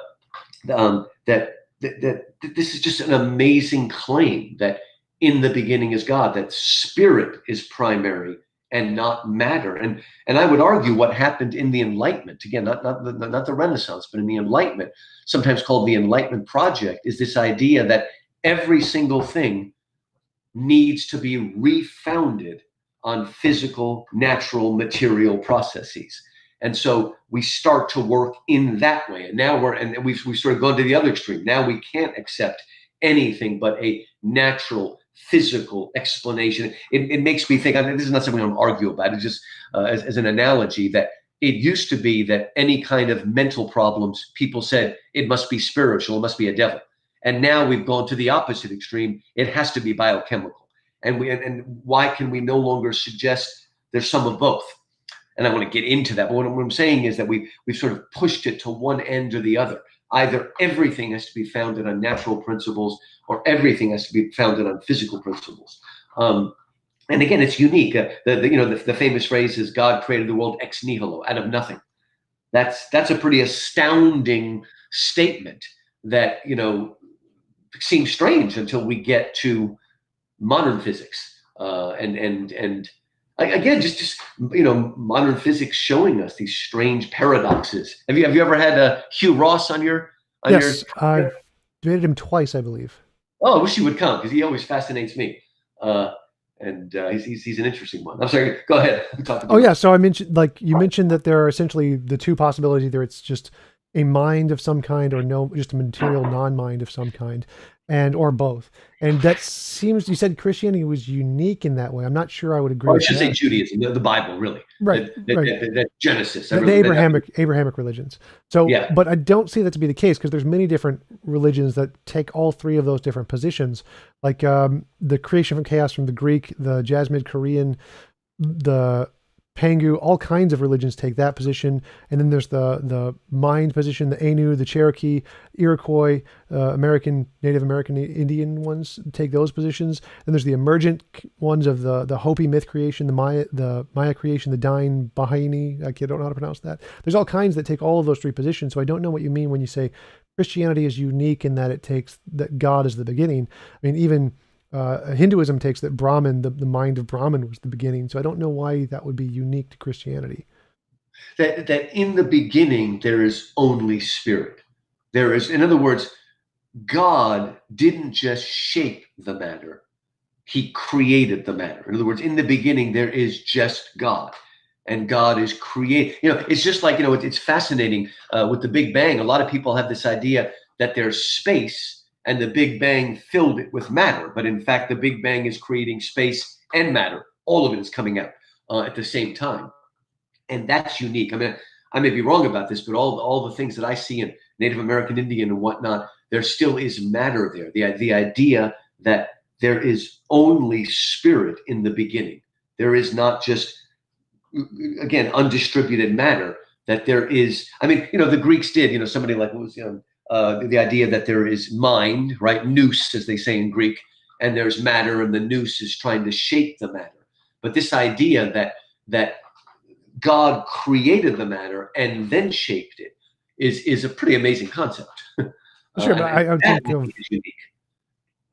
that this is just an amazing claim that in the beginning is God, that spirit is primary and not matter. And I would argue what happened in the Enlightenment, again, not the Renaissance, but in the Enlightenment, sometimes called the Enlightenment Project, is this idea that every single thing needs to be refounded on physical, natural, material processes. And so we start to work in that way. And now we've sort of gone to the other extreme. Now we can't accept anything but a natural, physical explanation. It makes me think, this is not something I'm arguing about, it's just as an analogy, that it used to be that any kind of mental problems, people said it must be spiritual, it must be a devil. And now we've gone to the opposite extreme. It has to be biochemical. And why can we no longer suggest there's some of both? And I want to get into that. But what I'm saying is that we've sort of pushed it to one end or the other. Either everything has to be founded on natural principles, or everything has to be founded on physical principles. And again, it's unique. The famous phrase is God created the world ex nihilo, out of nothing. That's a pretty astounding statement that seems strange until we get to modern physics, and again, just modern physics showing us these strange paradoxes. Have you ever had Hugh Ross on your? Yes, I've debated him twice, I believe. Oh, I wish he would come because he always fascinates me, and he's an interesting one. I'm sorry, go ahead. Oh yeah, so you mentioned that there are essentially the two possibilities. Either it's just a mind of some kind, or just a material non-mind of some kind, or both. And that seems, you said Christianity was unique in that way. I'm not sure I would agree. Or I should say Judaism, the Bible, really. Right. The Genesis. The Abrahamic religions. So, yeah. But I don't see that to be the case, because there's many different religions that take all three of those different positions. Like the creation from chaos from the Greek, the Jasmid Korean, the Pangu, all kinds of religions take that position. And then there's the mind position, the Ainu, the Cherokee, Iroquois, Native American Indian ones take those positions. Then there's the emergent ones of the Hopi myth creation, the Maya creation, the Dain Bahini. I don't know how to pronounce that. There's all kinds that take all of those three positions. So I don't know what you mean when you say Christianity is unique in that it takes that God is the beginning. I mean, even Hinduism takes that Brahman, the mind of Brahman was the beginning. So I don't know why that would be unique to Christianity. That in the beginning, there is only spirit. There is, in other words, God didn't just shape the matter, he created the matter. In other words, in the beginning, there is just God. And God is create. It's just like, it's fascinating with the Big Bang. A lot of people have this idea that there's space and the Big Bang filled it with matter. But in fact, the Big Bang is creating space and matter. All of it is coming out at the same time. And that's unique. I mean, I may be wrong about this, but all the things that I see in Native American Indian and whatnot, there still is matter there. The idea that there is only spirit in the beginning. There is not just, again, undistributed matter. That there is, I mean, the Greeks did, somebody like what was, the idea that there is mind, right? Nous, as they say in Greek, and there's matter, and the nous is trying to shape the matter. But this idea that God created the matter and then shaped it is a pretty amazing concept. Sure, but I would that think of, is unique.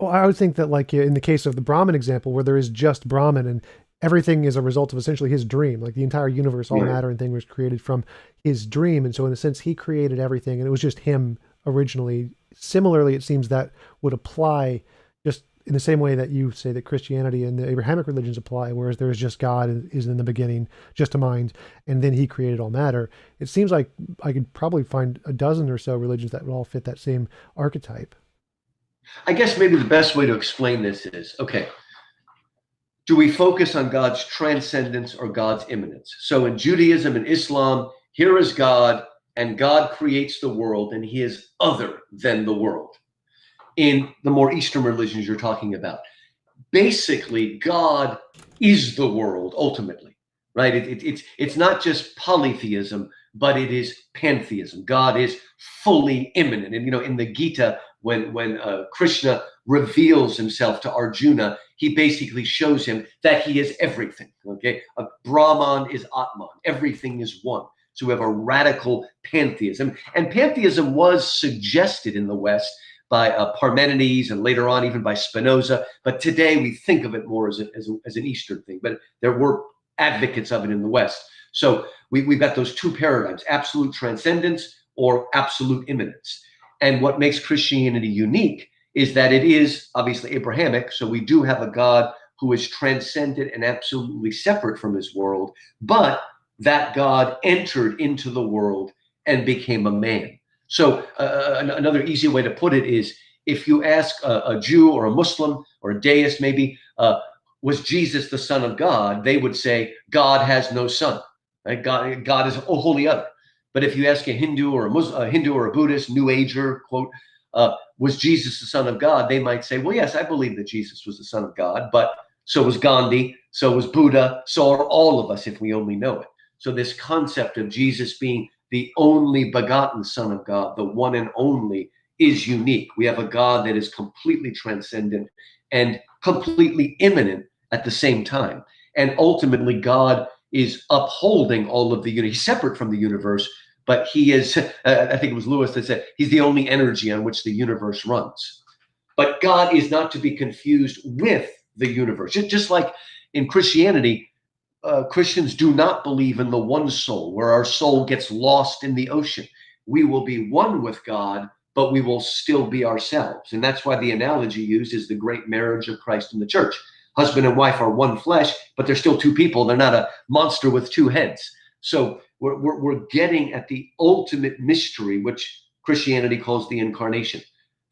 well, I would think that like in the case of the Brahman example, where there is just Brahman and everything is a result of essentially his dream, like the entire universe, all Right. matter and thing was created from his dream. And so in a sense, he created everything and it was just him originally. Similarly, it seems that would apply just in the same way that you say that Christianity and the Abrahamic religions apply, whereas there is just God is in the beginning, just a mind, and then he created all matter. It seems like I could probably find a dozen or so religions that would all fit that same archetype. I guess maybe the best way to explain this is, okay, do we focus on God's transcendence or God's immanence? So in Judaism and Islam, here is God, and God creates the world, and he is other than the world. In the more Eastern religions you're talking about, basically, God is the world ultimately, right? It's not just polytheism, but it is pantheism. God is fully immanent. And, in the Gita, when Krishna reveals himself to Arjuna, he basically shows him that he is everything. Okay, Brahman is Atman. Everything is one. So we have a radical pantheism, and pantheism was suggested in the West by Parmenides and later on even by Spinoza. But today we think of it more as an Eastern thing. But there were advocates of it in the West. So we've got those two paradigms: absolute transcendence or absolute immanence. And what makes Christianity unique is that it is obviously Abrahamic. So we do have a God who is transcendent and absolutely separate from his world, but that God entered into the world and became a man. So another easy way to put it is, if you ask a Jew or a Muslim or a deist maybe, was Jesus the Son of God? They would say, God has no son. Right? God is a wholly other. But if you ask a Hindu or a Hindu or a Buddhist, New Ager, quote, was Jesus the Son of God? They might say, well, yes, I believe that Jesus was the Son of God, but so was Gandhi, so was Buddha, so are all of us if we only know it. So this concept of Jesus being the only begotten Son of God, the one and only, is unique. We have a God that is completely transcendent and completely immanent at the same time. And ultimately, God is upholding all of the universe. He's separate from the universe, but he is, I think it was Lewis that said, he's the only energy on which the universe runs. But God is not to be confused with the universe. Just like in Christianity, Christians do not believe in the one soul, where our soul gets lost in the ocean. We will be one with God, but we will still be ourselves. And that's why the analogy used is the great marriage of Christ and the church. Husband and wife are one flesh, but they're still two people. They're not a monster with two heads. So we're getting at the ultimate mystery, which Christianity calls the incarnation.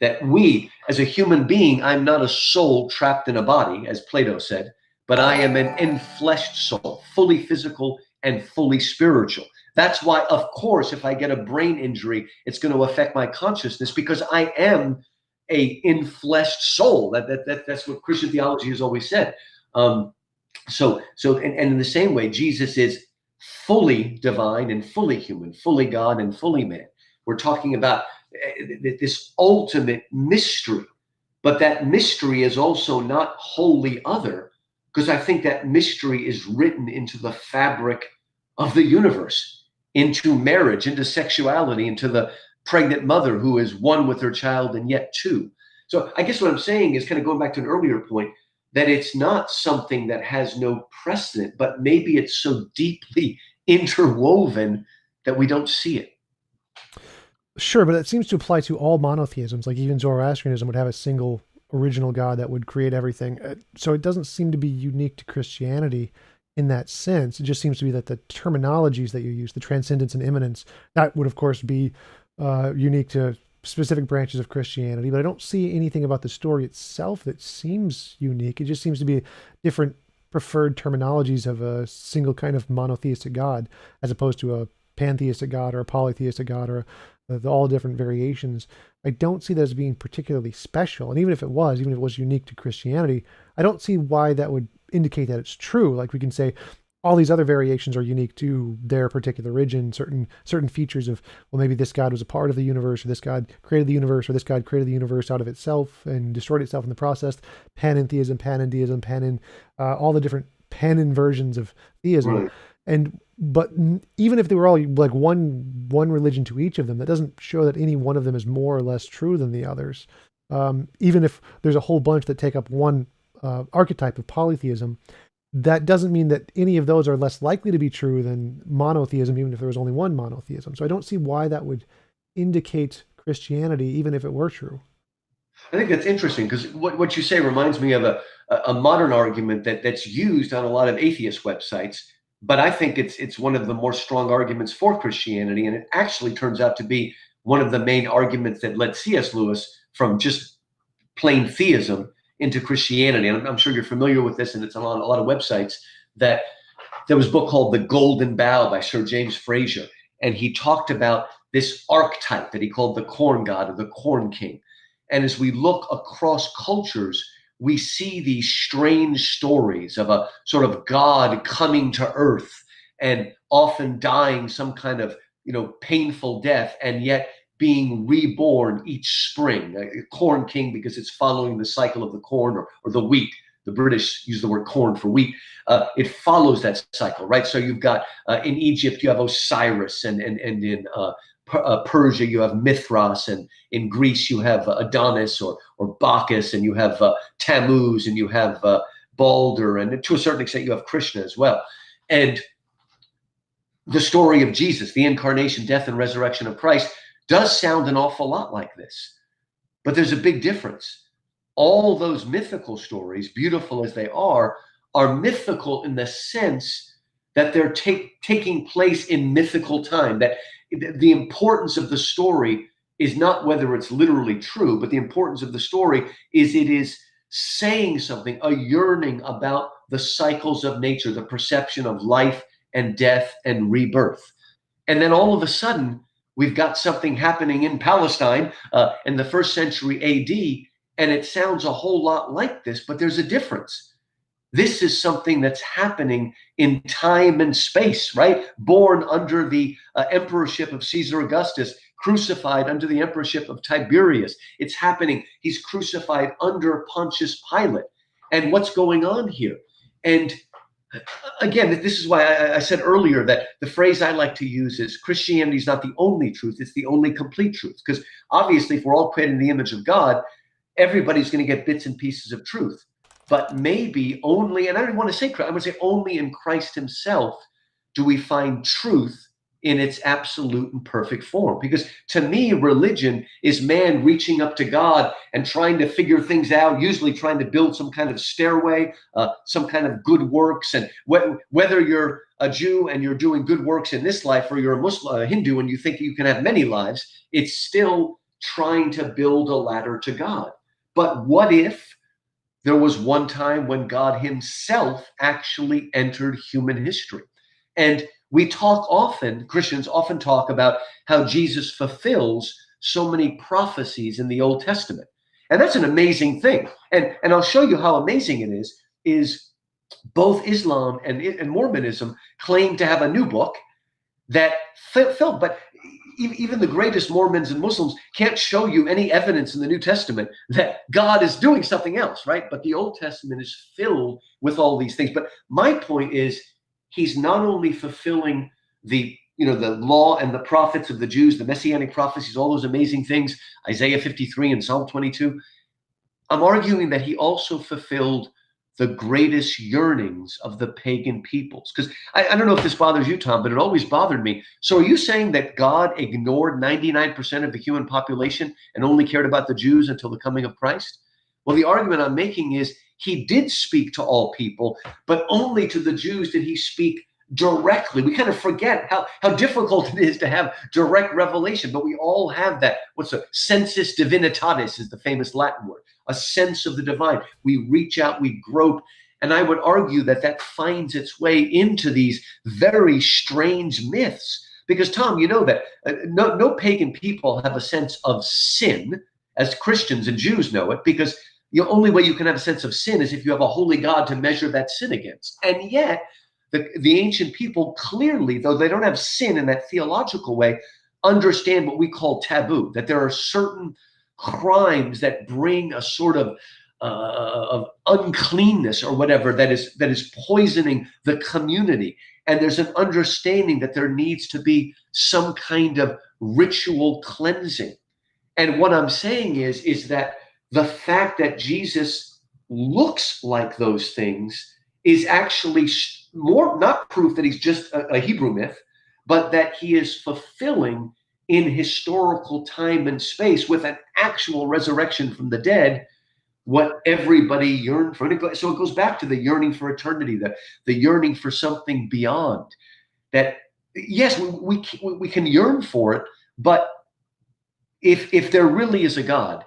That we, as a human being, I'm not a soul trapped in a body, as Plato said, but I am an enfleshed soul, fully physical and fully spiritual. That's why, of course, if I get a brain injury, it's going to affect my consciousness, because I am a enfleshed soul. That's what Christian theology has always said. So in the same way, Jesus is fully divine and fully human, fully God and fully man. We're talking about this ultimate mystery, but that mystery is also not wholly other, because I think that mystery is written into the fabric of the universe, into marriage, into sexuality, into the pregnant mother who is one with her child and yet two. So I guess what I'm saying is, kind of going back to an earlier point, that it's not something that has no precedent, but maybe it's so deeply interwoven that we don't see it. Sure, but it seems to apply to all monotheisms. Like even Zoroastrianism would have a single original God that would create everything. So it doesn't seem to be unique to Christianity in that sense. It just seems to be that the terminologies that you use, the transcendence and immanence, that would of course be unique to specific branches of Christianity. But I don't see anything about the story itself that seems unique. It just seems to be different preferred terminologies of a single kind of monotheistic God, as opposed to a pantheistic God or a polytheistic God or all different variations. I don't see that as being particularly special. And even if it was unique to Christianity, I don't see why that would indicate that it's true. Like we can say all these other variations are unique to their particular origin, certain features of, well, maybe this God was a part of the universe, or this God created the universe, or this God created the universe out of itself and destroyed itself in the process. Panentheism, panendeism, all the different panen versions of theism. Right. But even if they were all like one religion to each of them, that doesn't show that any one of them is more or less true than the others. Even if there's a whole bunch that take up one archetype of polytheism, that doesn't mean that any of those are less likely to be true than monotheism, even if there was only one monotheism. So I don't see why that would indicate Christianity, even if it were true. I think that's interesting because what you say reminds me of a modern argument that's used on a lot of atheist websites. But I think it's one of the more strong arguments for Christianity, and it actually turns out to be one of the main arguments that led C.S. Lewis from just plain theism into Christianity. And I'm sure you're familiar with this, and it's on a lot of websites. That there was a book called The Golden Bough by Sir James Frazer, and he talked about this archetype that he called the corn god or the corn king. And as we look across cultures, we see these strange stories of a sort of God coming to earth and often dying some kind of, painful death, and yet being reborn each spring. A corn king because it's following the cycle of the corn or the wheat. The British use the word corn for wheat. It follows that cycle, right? So you've got in Egypt, you have Osiris, and in Persia, you have Mithras, and in Greece, you have Adonis or Bacchus, and you have Tammuz, and you have Balder, and to a certain extent, you have Krishna as well. And the story of Jesus, the incarnation, death, and resurrection of Christ, does sound an awful lot like this. But there's a big difference. All those mythical stories, beautiful as they are mythical in the sense that they're taking place in mythical time, that the importance of the story is not whether it's literally true, but the importance of the story is it is saying something, a yearning about the cycles of nature, the perception of life and death and rebirth. And then all of a sudden, we've got something happening in Palestine in the 1st century AD, and it sounds a whole lot like this, but there's a difference. This is something that's happening in time and space, right? Born under the emperorship of Caesar Augustus, crucified under the emperorship of Tiberius. It's happening. He's crucified under Pontius Pilate. And what's going on here? And again, this is why I said earlier that the phrase I like to use is Christianity is not the only truth, it's the only complete truth. Because obviously, if we're all created in the image of God, everybody's going to get bits and pieces of truth. But maybe only, and I don't want to say Christ, I would say only in Christ himself do we find truth in its absolute and perfect form. Because to me, religion is man reaching up to God and trying to figure things out, usually trying to build some kind of stairway, some kind of good works. And whether you're a Jew and you're doing good works in this life, or you're a Muslim, a Hindu, and you think you can have many lives, it's still trying to build a ladder to God. But what if there was one time when God himself actually entered human history? And we talk often, Christians often talk about how Jesus fulfills so many prophecies in the Old Testament. And that's an amazing thing. And I'll show you how amazing it is both Islam and Mormonism claim to have a new book that fulfilled, but even the greatest Mormons and Muslims can't show you any evidence in the New Testament that God is doing something else, right? But the Old Testament is filled with all these things. But my point is, he's not only fulfilling the law and the prophets of the Jews, the messianic prophecies, all those amazing things, Isaiah 53 and Psalm 22. I'm arguing that he also fulfilled the greatest yearnings of the pagan peoples. Because I don't know if this bothers you, Tom, but it always bothered me. So are you saying that God ignored 99% of the human population and only cared about the Jews until the coming of Christ? Well, the argument I'm making is he did speak to all people, but only to the Jews did he speak directly. We kind of forget how difficult it is to have direct revelation, but we all have that. What's a sensus divinitatis is the famous Latin word, a sense of the divine. We reach out, we grope. And I would argue that that finds its way into these very strange myths. Because, Tom, you know that no pagan people have a sense of sin as Christians and Jews know it, because the only way you can have a sense of sin is if you have a holy God to measure that sin against. And yet, the ancient people clearly, though they don't have sin in that theological way, understand what we call taboo, that there are certain crimes that bring a sort of uncleanness or whatever that is poisoning the community. And there's an understanding that there needs to be some kind of ritual cleansing. And what I'm saying is that the fact that Jesus looks like those things is actually more not proof that he's just a Hebrew myth, but that he is fulfilling in historical time and space with an actual resurrection from the dead what everybody yearned for. So it goes back to the yearning for eternity, the yearning for something beyond. That, yes, we can yearn for it, but if there really is a God,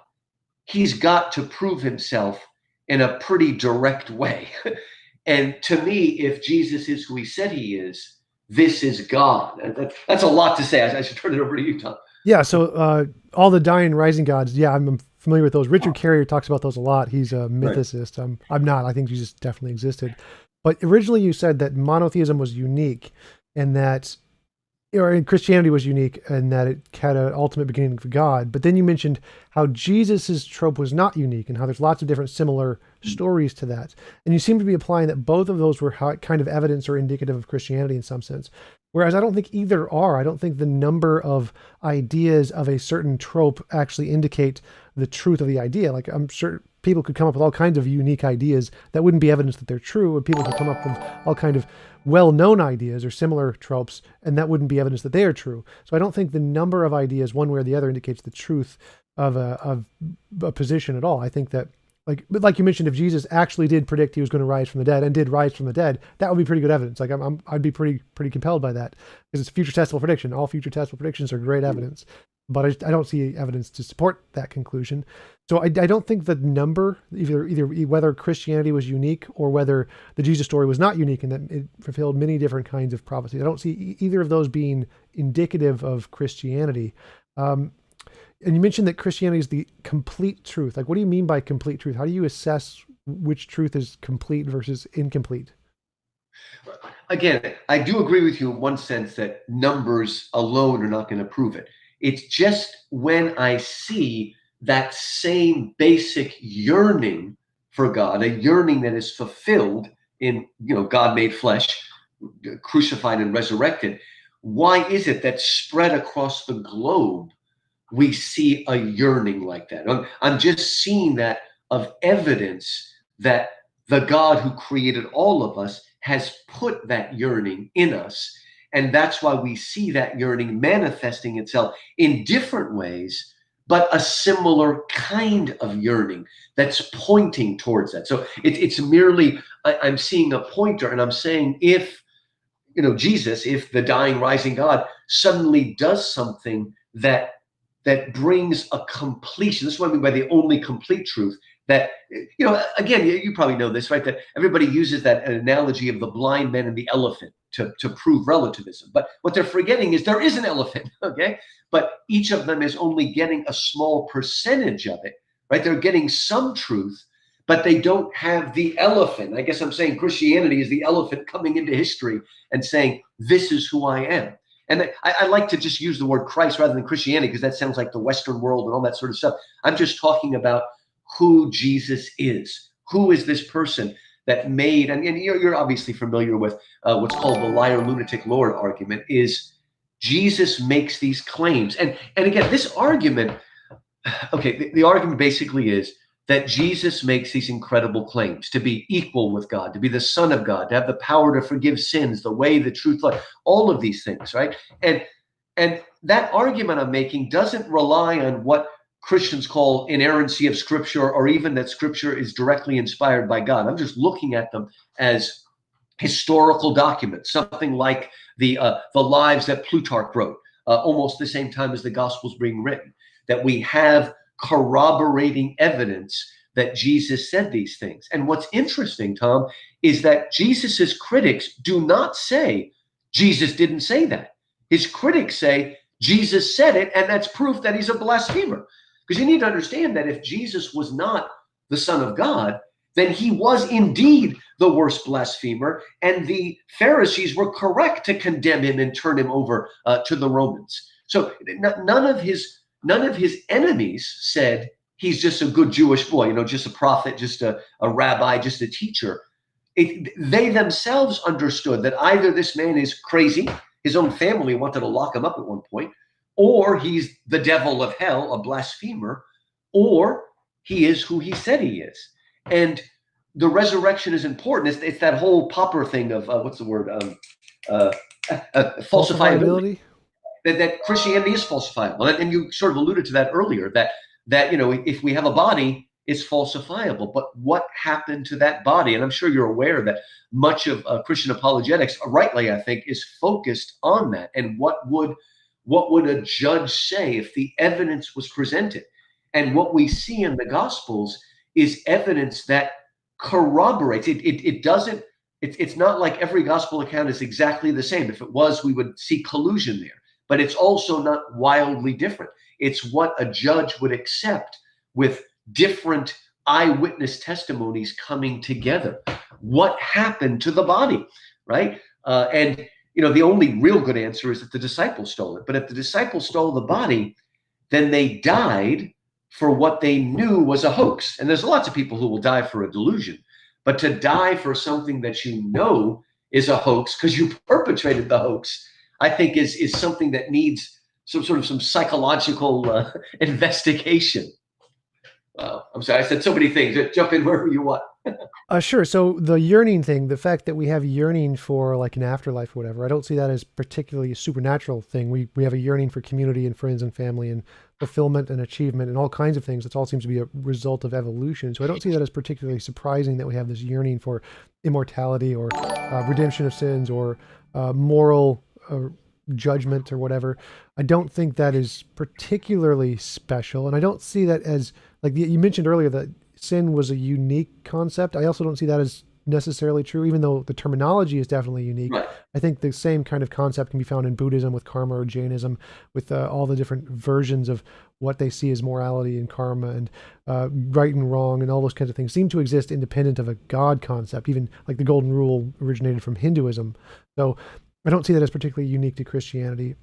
he's got to prove himself in a pretty direct way. And to me, if Jesus is who he said he is, this is God. That's a lot to say. I should turn it over to you, Tom. Yeah, so all the dying and rising gods, yeah, I'm familiar with those. Richard Carrier talks about those a lot. He's a mythicist. Right. I'm not. I think Jesus definitely existed. But originally you said that monotheism was unique and that Christianity was unique and that it had an ultimate beginning for God. But then you mentioned how Jesus's trope was not unique and how there's lots of different similar stories to that. And you seem to be applying that both of those were kind of evidence or indicative of Christianity in some sense. Whereas I don't think either are. I don't think the number of ideas of a certain trope actually indicate the truth of the idea. Like, I'm sure people could come up with all kinds of unique ideas that wouldn't be evidence that they're true, and people could come up with all kind of well-known ideas or similar tropes, and that wouldn't be evidence that they are true. So I don't think the number of ideas one way or the other indicates the truth of a position at all. I think that, like you mentioned, if Jesus actually did predict he was going to rise from the dead and did rise from the dead, that would be pretty good evidence. Like I'd be pretty compelled by that because it's a future testable prediction. All future testable predictions are great evidence, but I don't see evidence to support that conclusion. So I don't think the number, either whether Christianity was unique or whether the Jesus story was not unique and that it fulfilled many different kinds of prophecies. I don't see either of those being indicative of Christianity. And you mentioned that Christianity is the complete truth. Like, what do you mean by complete truth? How do you assess which truth is complete versus incomplete? Again, I do agree with you in one sense that numbers alone are not going to prove it. It's just when I see that same basic yearning for God, a yearning that is fulfilled in, God made flesh, crucified and resurrected. Why is it that spread across the globe we see a yearning like that? I'm just seeing that of evidence that the God who created all of us has put that yearning in us. And that's why we see that yearning manifesting itself in different ways, but a similar kind of yearning that's pointing towards that. So it's merely, I'm seeing a pointer, and I'm saying if, Jesus, if the dying, rising God suddenly does something that brings a completion. This is what I mean by the only complete truth. That, again, you probably know this, right? That everybody uses that analogy of the blind man and the elephant to prove relativism. But what they're forgetting is there is an elephant, okay? But each of them is only getting a small percentage of it, right? They're getting some truth, but they don't have the elephant. I guess I'm saying Christianity is the elephant coming into history and saying, this is who I am. And I like to just use the word Christ rather than Christianity because that sounds like the Western world and all that sort of stuff. I'm just talking about who Jesus is. Who is this person that made, and you're obviously familiar with what's called the liar, lunatic, Lord argument, is Jesus makes these claims. And again, this argument, okay, the argument basically is that Jesus makes these incredible claims to be equal with God, to be the Son of God, to have the power to forgive sins, the way, the truth, life, all of these things, right? And that argument I'm making doesn't rely on what Christians call inerrancy of Scripture, or even that Scripture is directly inspired by God. I'm just looking at them as historical documents, something like the lives that Plutarch wrote, almost the same time as the Gospels being written, that we have corroborating evidence that Jesus said these things. And what's interesting, Tom, is that Jesus's critics do not say Jesus didn't say that. His critics say Jesus said it, and that's proof that he's a blasphemer. Because you need to understand that if Jesus was not the Son of God, then he was indeed the worst blasphemer, and the Pharisees were correct to condemn him and turn him over to the Romans. So none of his enemies said he's just a good Jewish boy, just a prophet, just a rabbi, just a teacher. They themselves understood that either this man is crazy, his own family wanted to lock him up at one point, or he's the devil of hell, a blasphemer, or he is who he said he is. And the resurrection is important. It's that whole Popper thing of what's the word? Falsifiability. That Christianity is falsifiable, and you sort of alluded to that earlier. That if we have a body, it's falsifiable. But what happened to that body? And I'm sure you're aware that much of Christian apologetics, rightly I think, is focused on that. And what would a judge say if the evidence was presented? And what we see in the Gospels is evidence that corroborates. It doesn't. It's not like every gospel account is exactly the same. If it was, we would see collusion there. But it's also not wildly different. It's what a judge would accept with different eyewitness testimonies coming together. What happened to the body, right? And the only real good answer is that the disciples stole it. But if the disciples stole the body, then they died for what they knew was a hoax. And there's lots of people who will die for a delusion. But to die for something that you know is a hoax because you perpetrated the hoax, I think is something that needs some psychological investigation. I'm sorry, I said so many things. Jump in wherever you want. Sure. So the yearning thing, the fact that we have yearning for like an afterlife or whatever, I don't see that as particularly a supernatural thing. We have a yearning for community and friends and family and fulfillment and achievement and all kinds of things. That all seems to be a result of evolution. So I don't see that as particularly surprising that we have this yearning for immortality or redemption of sins or moral judgment or whatever. I don't think that is particularly special. And I don't see that as, like you mentioned earlier, that sin was a unique concept. I also don't see that as necessarily true, even though the terminology is definitely unique. Right. I think the same kind of concept can be found in Buddhism with karma, or Jainism with all the different versions of what they see as morality and karma and right and wrong and all those kinds of things seem to exist independent of a God concept. Even like the Golden Rule originated from Hinduism. So I don't see that as particularly unique to Christianity.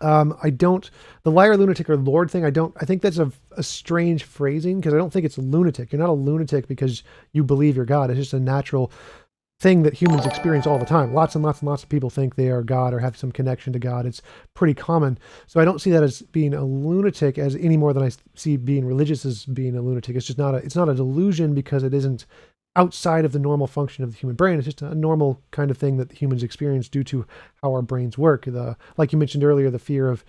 The liar, lunatic, or Lord thing, I think that's a strange phrasing, because I don't think it's lunatic. You're not a lunatic because you believe you're God. It's just a natural thing that humans experience all the time. Lots and lots and lots of people think they are God or have some connection to God. It's pretty common. So I don't see that as being a lunatic as any more than I see being religious as being a lunatic. It's just it's not a delusion because it isn't outside of the normal function of the human brain. It's just a normal kind of thing that humans experience due to how our brains work. Like you mentioned earlier, the fear of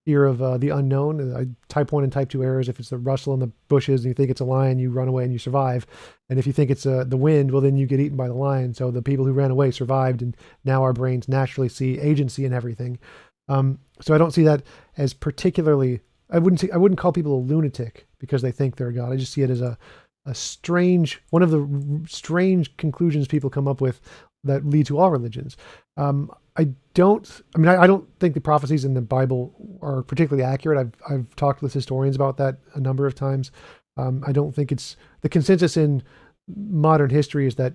the unknown, type 1 and type 2 errors. If it's the rustle in the bushes and you think it's a lion, you run away and you survive. And if you think it's the wind, well, then you get eaten by the lion. So the people who ran away survived, and now our brains naturally see agency in everything. So I don't see that as particularly. I wouldn't call people a lunatic because they think they're God. I just see it as one of the strange conclusions people come up with that lead to all religions. I don't think the prophecies in the Bible are particularly accurate. I've talked with historians about that a number of times. I don't think it's the consensus in modern history is that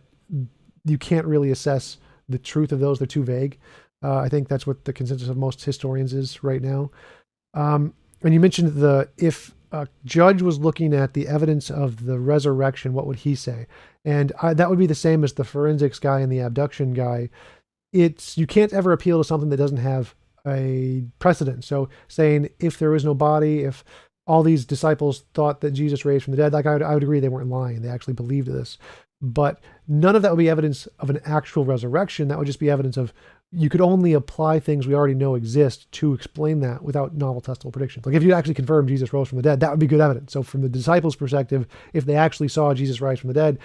you can't really assess the truth of those. They're too vague. I think that's what the consensus of most historians is right now. And you mentioned if a judge was looking at the evidence of the resurrection, what would he say? And that would be the same as the forensics guy and the abduction guy. You can't ever appeal to something that doesn't have a precedent. So saying if there is no body, if all these disciples thought that Jesus raised from the dead. Like I would agree they weren't lying. They actually believed this. But none of that would be evidence of an actual resurrection. That would just be evidence of you could only apply things we already know exist to explain that without novel testable predictions. Like if you actually confirm Jesus rose from the dead, that would be good evidence. So from the disciples' perspective, if they actually saw Jesus rise from the dead,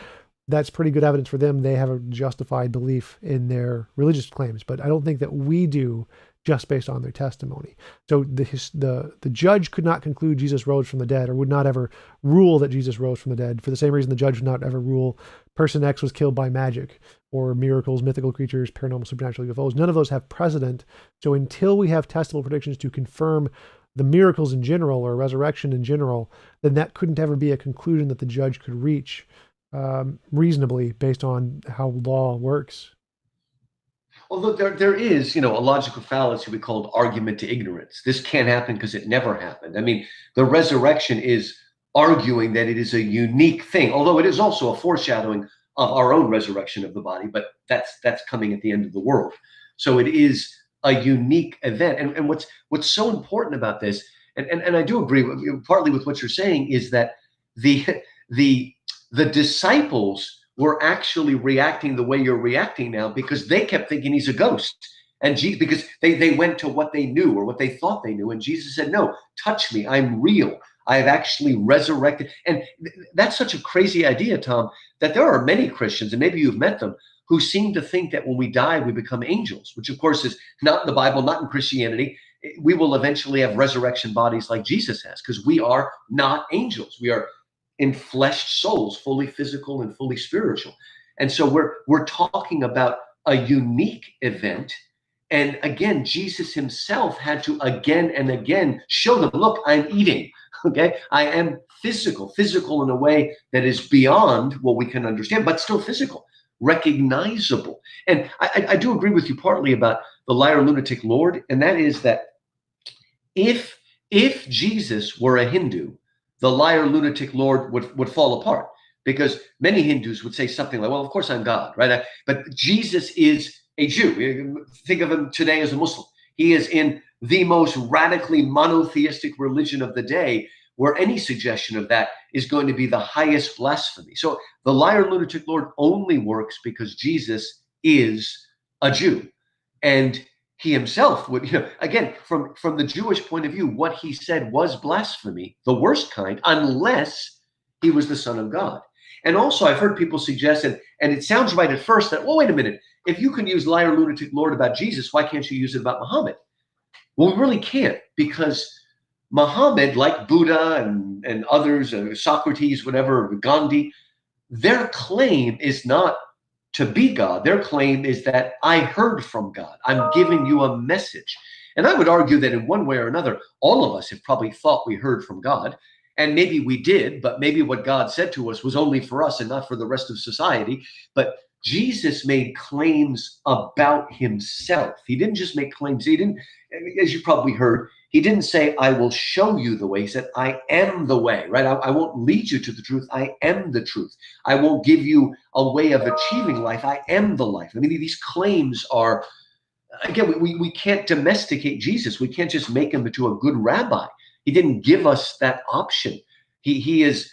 that's pretty good evidence for them. They have a justified belief in their religious claims. But I don't think that we do just based on their testimony. So the judge could not conclude Jesus rose from the dead, or would not ever rule that Jesus rose from the dead, for the same reason the judge would not ever rule person X was killed by magic, or miracles, mythical creatures, paranormal, supernatural UFOs. None of those have precedent. So until we have testable predictions to confirm the miracles in general, or resurrection in general, then that couldn't ever be a conclusion that the judge could reach reasonably based on how law works. Although there is, a logical fallacy we call argument to ignorance. This can't happen because it never happened. I mean, the resurrection is arguing that it is a unique thing, although it is also a foreshadowing of our own resurrection of the body, but that's coming at the end of the world. So it is a unique event. And what's so important about this, and I do agree partly with what you're saying, is that the disciples were actually reacting the way you're reacting now because they kept thinking he's a ghost. And because they went to what they knew or what they thought they knew. And Jesus said, no, touch me. I'm real. I have actually resurrected. And that's such a crazy idea, Tom, that there are many Christians, and maybe you've met them, who seem to think that when we die, we become angels, which of course is not in the Bible, not in Christianity. We will eventually have resurrection bodies like Jesus has, because we are not angels. We are enfleshed souls, fully physical and fully spiritual. And so we're talking about a unique event. And again, Jesus himself had to again and again show them, look, I'm eating, okay? I am physical in a way that is beyond what we can understand, but still physical, recognizable. And I do agree with you partly about the liar, lunatic Lord, and that is that if Jesus were a Hindu, the liar, lunatic Lord would fall apart, because many Hindus would say something like, well, of course I'm God, right? But Jesus is a Jew. Think of him today as a Muslim. He is in the most radically monotheistic religion of the day, where any suggestion of that is going to be the highest blasphemy. So the liar, lunatic Lord only works because Jesus is a Jew. And he himself would, again, from the Jewish point of view, what he said was blasphemy, the worst kind, unless he was the Son of God. And also, I've heard people suggest, and it sounds right at first, that, well, wait a minute, if you can use liar, lunatic Lord about Jesus, why can't you use it about Muhammad? Well, we really can't, because Muhammad, like Buddha and others, Socrates, whatever, Gandhi, their claim is not to be God. Their claim is that I heard from God. I'm giving you a message. And I would argue that in one way or another, all of us have probably thought we heard from God. And maybe we did, but maybe what God said to us was only for us and not for the rest of society. But Jesus made claims about himself. He didn't just make claims. He didn't, as you probably heard, he didn't say, I will show you the way. He said, I am the way, right? I won't lead you to the truth. I am the truth. I won't give you a way of achieving life. I am the life. I mean, these claims are, again, we can't domesticate Jesus. We can't just make him into a good rabbi. He didn't give us that option. He is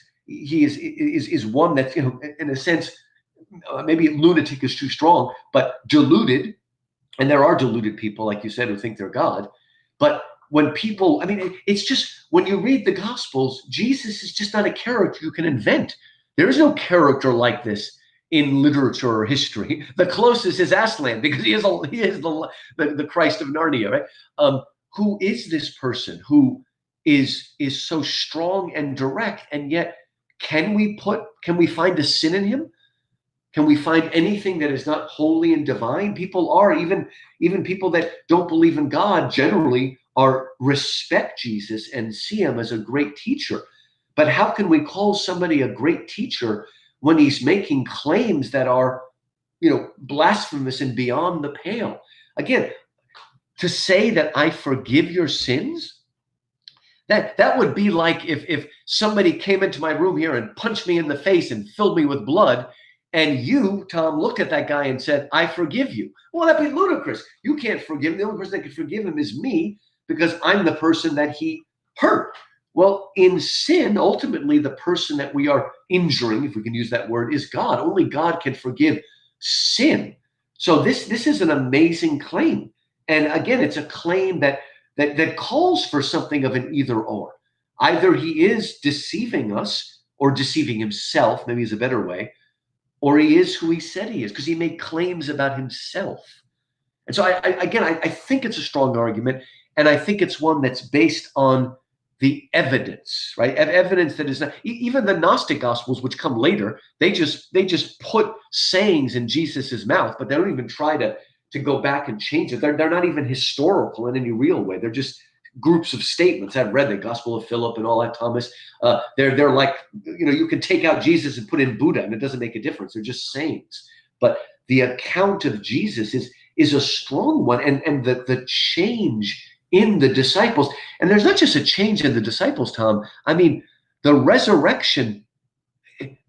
one that's, in a sense, maybe lunatic is too strong, but deluded. And there are deluded people, like you said, who think they're God. But when people, I mean, it's just, when you read the Gospels, Jesus is just not a character you can invent. There is no character like this in literature or history. The closest is Aslan, because he is the Christ of Narnia, right? Who is this person who is so strong and direct, and yet can we find a sin in him? Can we find anything that is not holy and divine? People are, even people that don't believe in God generally respect Jesus and see him as a great teacher. But how can we call somebody a great teacher when he's making claims that are, blasphemous and beyond the pale? Again, to say that I forgive your sins, that would be like if somebody came into my room here and punched me in the face and filled me with blood, and you, Tom, looked at that guy and said, I forgive you. Well, that'd be ludicrous. You can't forgive him. The only person that can forgive him is me, because I'm the person that he hurt. Well, in sin, ultimately, the person that we are injuring, if we can use that word, is God. Only God can forgive sin. So this is an amazing claim. And again, it's a claim that calls for something of an either or. Either he is deceiving us or deceiving himself, maybe is a better way, or he is who he said he is, because he made claims about himself. And so I think it's a strong argument, and I think it's one that's based on the evidence, right? Evidence that is not, even the Gnostic Gospels, which come later, they just put sayings in Jesus's mouth, but they don't even try to go back and change it. They're not even historical in any real way. They're just groups of statements. I've read the Gospel of Philip and all that, Thomas. They're like, you can take out Jesus and put in Buddha, and it doesn't make a difference. They're just sayings. But the account of Jesus is a strong one, and the change in the disciples. And there's not just a change in the disciples, Tom. I mean, the resurrection,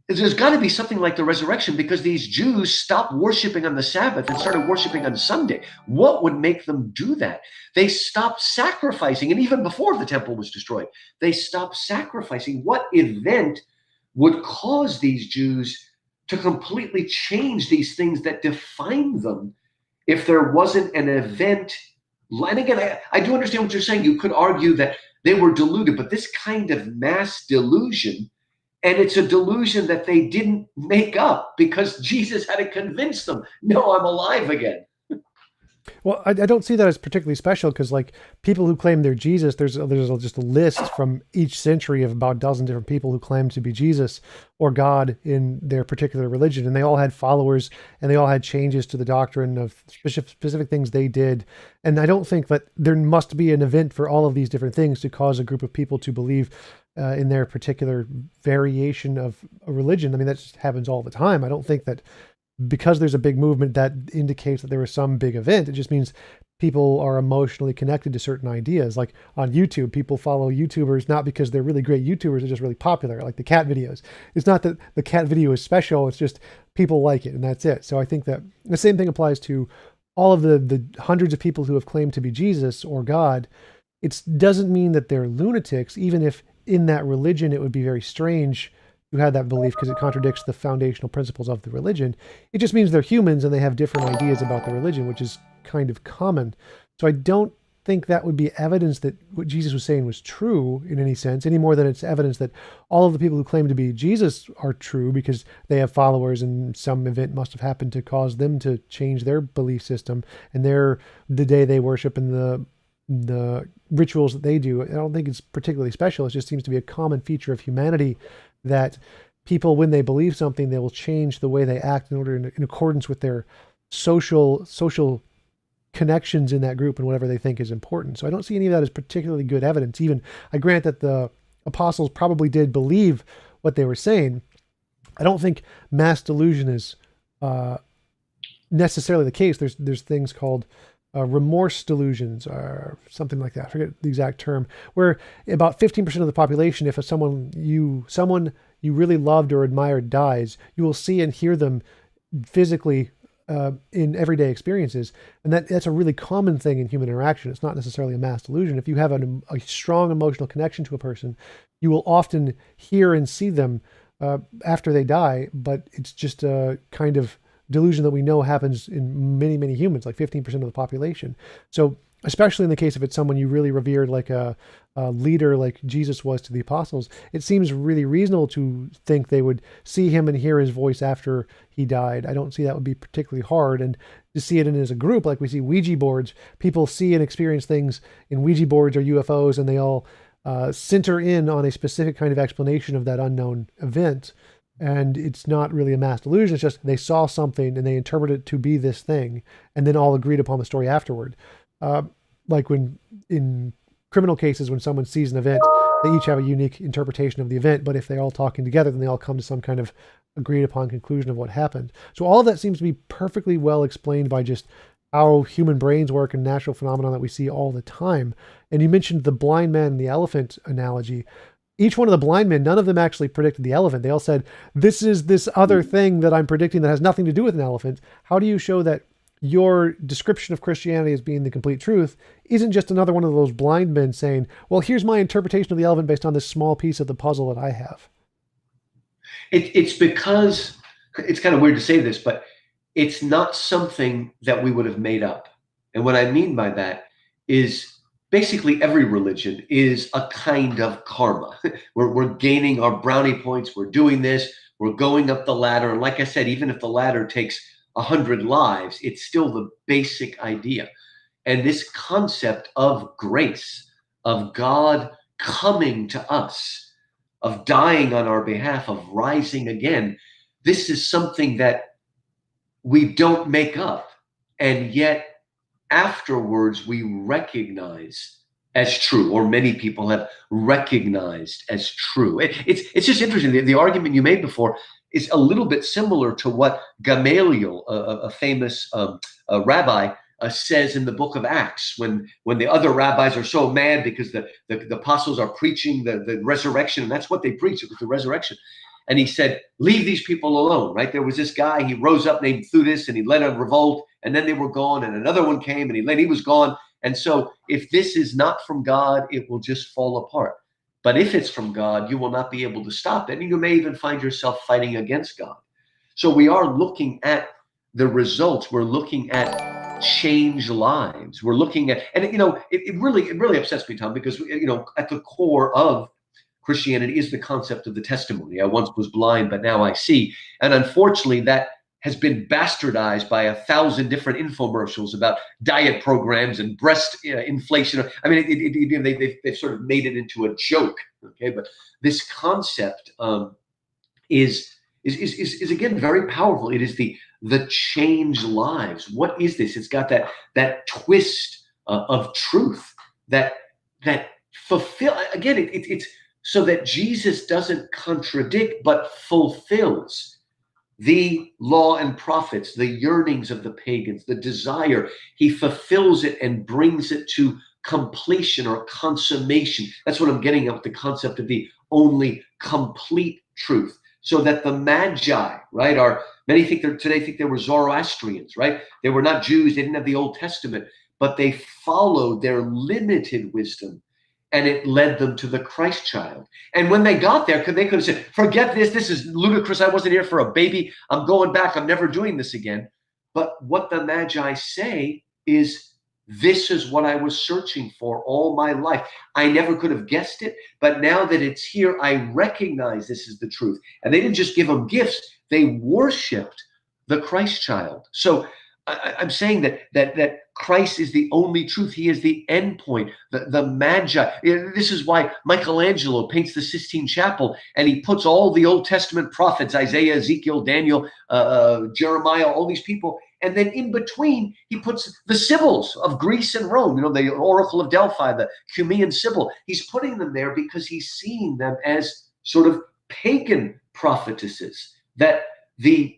there's got to be something like the resurrection, because these Jews stopped worshiping on the Sabbath and started worshiping on Sunday. What would make them do that? They stopped sacrificing, and even before the temple was destroyed, they stopped sacrificing. What event would cause these Jews to completely change these things that define them if there wasn't an event? And again, I do understand what you're saying. You could argue that they were deluded, but this kind of mass delusion, and it's a delusion that they didn't make up, because Jesus had to convince them, no, I'm alive again. Well, I don't see that as particularly special, because like people who claim they're Jesus, there's just a list from each century of about a dozen different people who claim to be Jesus or God in their particular religion, and they all had followers, and they all had changes to the doctrine of specific things they did. And I don't think that there must be an event for all of these different things to cause a group of people to believe in their particular variation of a religion. I mean, that just happens all the time. I don't think that because there's a big movement that indicates that there was some big event. It just means people are emotionally connected to certain ideas. Like on YouTube, people follow YouTubers not because they're really great YouTubers, they're just really popular, like the cat videos. It's not that the cat video is special, it's just people like it, and that's it. So I think that the same thing applies to all of the hundreds of people who have claimed to be Jesus or God. It doesn't mean that they're lunatics, even if in that religion it would be very strange who had that belief because it contradicts the foundational principles of the religion. It just means they're humans and they have different ideas about the religion, which is kind of common. So I don't think that would be evidence that what Jesus was saying was true in any sense, any more than it's evidence that all of the people who claim to be Jesus are true because they have followers and some event must have happened to cause them to change their belief system and the day they worship and the rituals that they do. I don't think it's particularly special. It just seems to be a common feature of humanity that people, when they believe something, they will change the way they act in accordance with their social connections in that group and whatever they think is important. So I don't see any of that as particularly good evidence. Even I grant that the apostles probably did believe what they were saying. I don't think mass delusion is necessarily the case. There's things called remorse delusions or something like that. I forget the exact term, where about 15% of the population, if someone you really loved or admired dies, you will see and hear them physically in everyday experiences. And that's a really common thing in human interaction. It's not necessarily a mass delusion. If you have a strong emotional connection to a person, you will often hear and see them after they die, but it's just a kind of delusion that we know happens in many, many humans, like 15% of the population. So especially in the case if it's someone you really revered, like a leader like Jesus was to the apostles, it seems really reasonable to think they would see him and hear his voice after he died. I don't see that would be particularly hard. And to see it in as a group, like we see Ouija boards, people see and experience things in Ouija boards or UFOs, and they all center in on a specific kind of explanation of that unknown event. And it's not really a mass delusion. It's just they saw something and they interpreted it to be this thing, and then all agreed upon the story afterward. Like when in criminal cases, when someone sees an event, they each have a unique interpretation of the event. But if they're all talking together, then they all come to some kind of agreed upon conclusion of what happened. So all of that seems to be perfectly well explained by just how human brains work and natural phenomena that we see all the time. And you mentioned the blind man and the elephant analogy. Each one of the blind men, none of them actually predicted the elephant. They all said, this is this other thing that I'm predicting that has nothing to do with an elephant. How do you show that your description of Christianity as being the complete truth isn't just another one of those blind men saying, well, here's my interpretation of the elephant based on this small piece of the puzzle that I have. It's because it's kind of weird to say this, but it's not something that we would have made up. And what I mean by that is basically every religion is a kind of karma. We're gaining our brownie points. We're doing this. We're going up the ladder. And like I said, even if the ladder takes 100 lives, it's still the basic idea. And this concept of grace, of God coming to us, of dying on our behalf, of rising again, this is something that we don't make up. And yet afterwards we recognize as true, or many people have recognized as true. It's just interesting. The argument you made before is a little bit similar to what Gamaliel, a famous rabbi, says in the book of Acts, when the other rabbis are so mad because the apostles are preaching the resurrection, and that's what they preach, it was the resurrection. And he said, leave these people alone, right? There was this guy, he rose up named Theudas, and he led a revolt, and then they were gone, and another one came, and he was gone. And so if this is not from God, it will just fall apart. But if it's from God, you will not be able to stop it, and you may even find yourself fighting against God. So we are looking at the results. We're looking at changed lives. We're looking at, and it really upsets me, Tom, because at the core of Christianity is the concept of the testimony. I once was blind, but now I see. And unfortunately, that has been bastardized by 1,000 different infomercials about diet programs and breast inflation. I mean, they've sort of made it into a joke. Okay, but this concept is again very powerful. It is the changed lives. What is this? It's got that twist of truth that fulfill. Again, it's so that Jesus doesn't contradict, but fulfills the law and prophets, the yearnings of the pagans, the desire. He fulfills it and brings it to completion or consummation. That's what I'm getting at with the concept of the only complete truth. So that the Magi, right, many think they were Zoroastrians, right? They were not Jews, they didn't have the Old Testament, but they followed their limited wisdom, and it led them to the Christ child. And when they got there, they could have said, forget this is ludicrous, I wasn't here for a baby, I'm going back, I'm never doing this again. But what the Magi say is, this is what I was searching for all my life. I never could have guessed it, but now that it's here, I recognize this is the truth. And they didn't just give them gifts, they worshiped the Christ child. So I'm saying that Christ is the only truth. He is the end point, the Magi. This is why Michelangelo paints the Sistine Chapel, and he puts all the Old Testament prophets, Isaiah, Ezekiel, Daniel, Jeremiah, all these people. And then in between, he puts the Sibyls of Greece and Rome, the Oracle of Delphi, the Cumean Sibyl. He's putting them there because he's seeing them as sort of pagan prophetesses, that the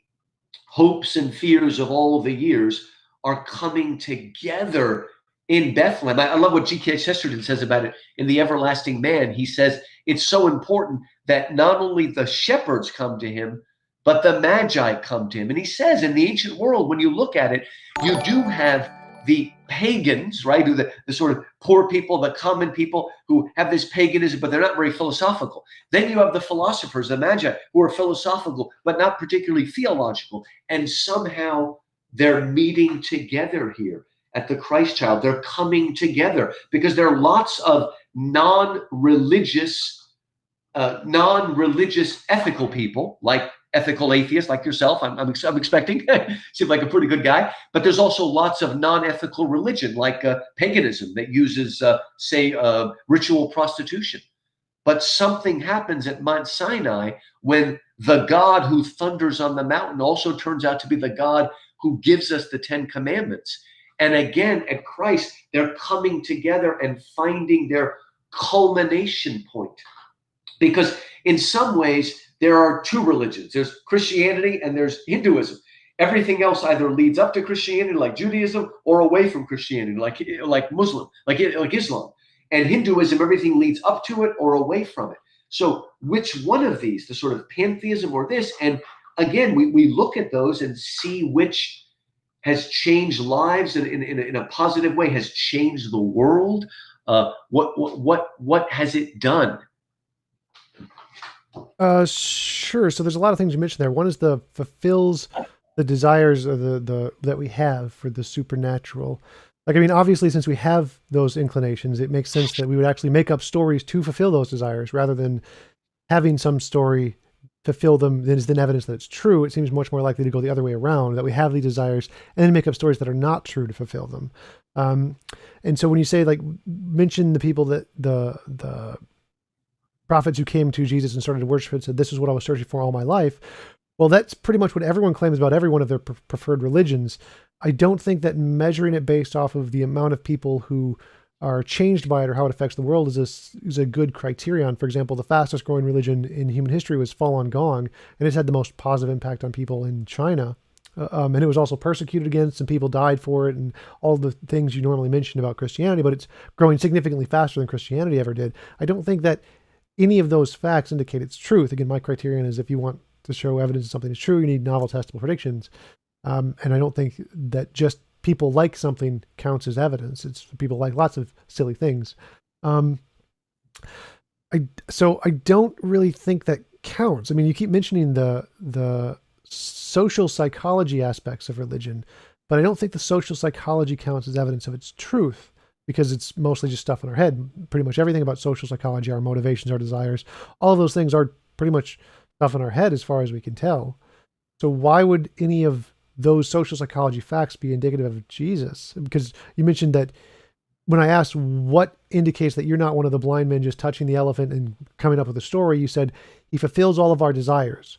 hopes and fears of all the years are coming together in Bethlehem. I love what G.K. Chesterton says about it in The Everlasting Man. He says it's so important that not only the shepherds come to him, but the Magi come to him. And he says in the ancient world, when you look at it, you do have the pagans, right, who the sort of poor people, the common people who have this paganism, but they're not very philosophical. Then you have the philosophers, the Magi, who are philosophical, but not particularly theological. And somehow they're meeting together here at the Christ child. They're coming together because there are lots of non-religious ethical people, like ethical atheists like yourself. I'm expecting. Seem like a pretty good guy. But there's also lots of non-ethical religion, like paganism, that uses, ritual prostitution. But something happens at Mount Sinai when the God who thunders on the mountain also turns out to be the God who gives us the 10 Commandments. And again, at Christ, they're coming together and finding their culmination point. Because in some ways, there are two religions. There's Christianity and there's Hinduism. Everything else either leads up to Christianity, like Judaism, or away from Christianity, like Muslim, like Islam. And Hinduism, everything leads up to it or away from it. So which one of these, the sort of pantheism or this? And again, we look at those and see which has changed lives in a positive way, has changed the world? What has it done? Sure. So there's a lot of things you mentioned there. One is the fulfills the desires of the that we have for the supernatural. Like, I mean, obviously, since we have those inclinations, it makes sense that we would actually make up stories to fulfill those desires rather than having some story fulfill them that is then evidence that it's true. It seems much more likely to go the other way around, that we have these desires and then make up stories that are not true to fulfill them. Um, and so when you say, like, mention the people that the prophets who came to Jesus and started to worship and said, this is what I was searching for all my life. Well, that's pretty much what everyone claims about every one of their preferred religions. I don't think that measuring it based off of the amount of people who are changed by it or how it affects the world is a good criterion. For example, the fastest growing religion in human history was Falun Gong, and it's had the most positive impact on people in China. And it was also persecuted against, and people died for it, and all the things you normally mention about Christianity, but it's growing significantly faster than Christianity ever did. I don't think that any of those facts indicate its truth. Again, my criterion is if you want to show evidence that something is true, you need novel testable predictions. And I don't think that just people like something counts as evidence. It's people like lots of silly things. So I don't really think that counts. I mean, you keep mentioning the social psychology aspects of religion, but I don't think the social psychology counts as evidence of its truth, because it's mostly just stuff in our head. Pretty much everything about social psychology, our motivations, our desires, all of those things are pretty much stuff in our head as far as we can tell. So why would any of those social psychology facts be indicative of Jesus? Because you mentioned that when I asked what indicates that you're not one of the blind men just touching the elephant and coming up with a story, you said he fulfills all of our desires.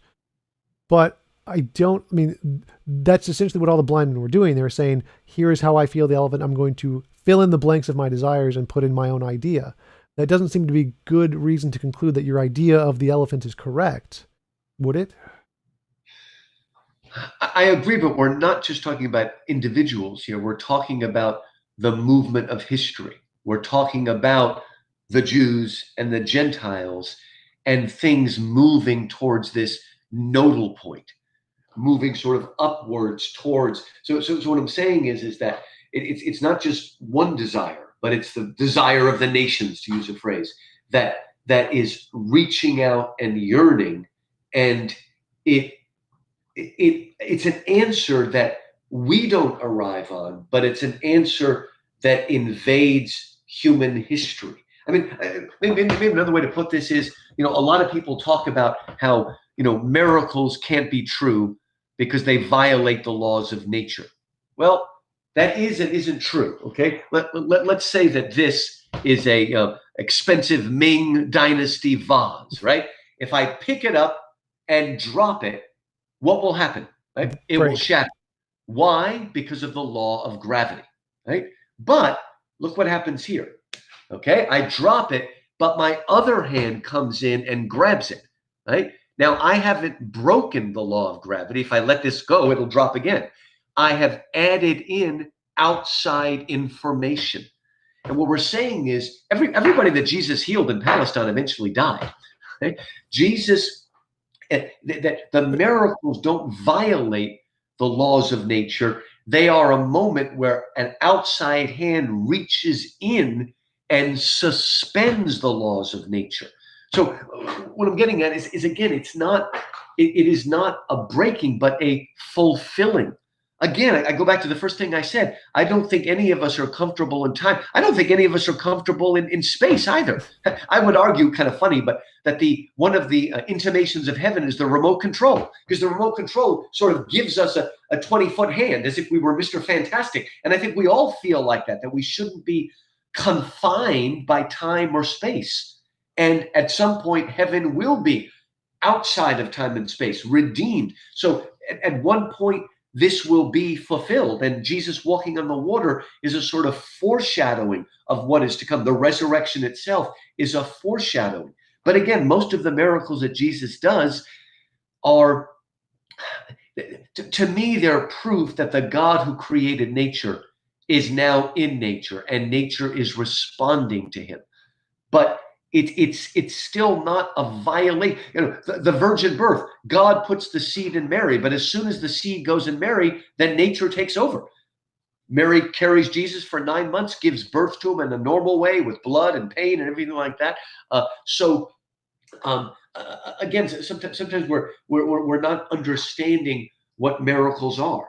But I mean, that's essentially what all the blind men were doing. They were saying, here is how I feel the elephant. I'm going to fill in the blanks of my desires and put in my own idea. That doesn't seem to be good reason to conclude that your idea of the elephant is correct, would it? I agree, but we're not just talking about individuals here. We're talking about the movement of history. We're talking about the Jews and the Gentiles and things moving towards this nodal point, moving sort of upwards towards. So what I'm saying is that it's not just one desire, but it's the desire of the nations, to use a phrase, that is reaching out and yearning, and it's an answer that we don't arrive on, but it's an answer that invades human history. I mean, maybe another way to put this is, a lot of people talk about how, miracles can't be true because they violate the laws of nature. Well, that is and isn't true. Okay, let's say that this is a expensive Ming Dynasty vase, right? If I pick it up and drop it, what will happen? Right? It will shatter. Why? Because of the law of gravity, right? But look what happens here. Okay, I drop it, but my other hand comes in and grabs it, right? Now I haven't broken the law of gravity. If I let this go, it'll drop again. I have added in outside information. And what we're saying is everybody that Jesus healed in Palestine eventually died. Right? Jesus, that the miracles don't violate the laws of nature. They are a moment where an outside hand reaches in and suspends the laws of nature. So what I'm getting at is again, it is not a breaking, but a fulfilling. Again, I go back to the first thing I said. I don't think any of us are comfortable in time. I don't think any of us are comfortable in space either. I would argue, kind of funny, but that one of the intimations of heaven is the remote control, because the remote control sort of gives us a 20-foot hand as if we were Mr. Fantastic. And I think we all feel like that we shouldn't be confined by time or space. And at some point, heaven will be outside of time and space, redeemed. So at one point, this will be fulfilled. And Jesus walking on the water is a sort of foreshadowing of what is to come. The resurrection itself is a foreshadowing. But again, most of the miracles that Jesus does are, to me, they're proof that the God who created nature is now in nature and nature is responding to him. But it's still not a violation. You know, the virgin birth, God puts the seed in Mary, but as soon as the seed goes in Mary, then nature takes over. Mary carries Jesus for 9 months, gives birth to him in a normal way with blood and pain and everything like that. Again, sometimes we're not understanding what miracles are.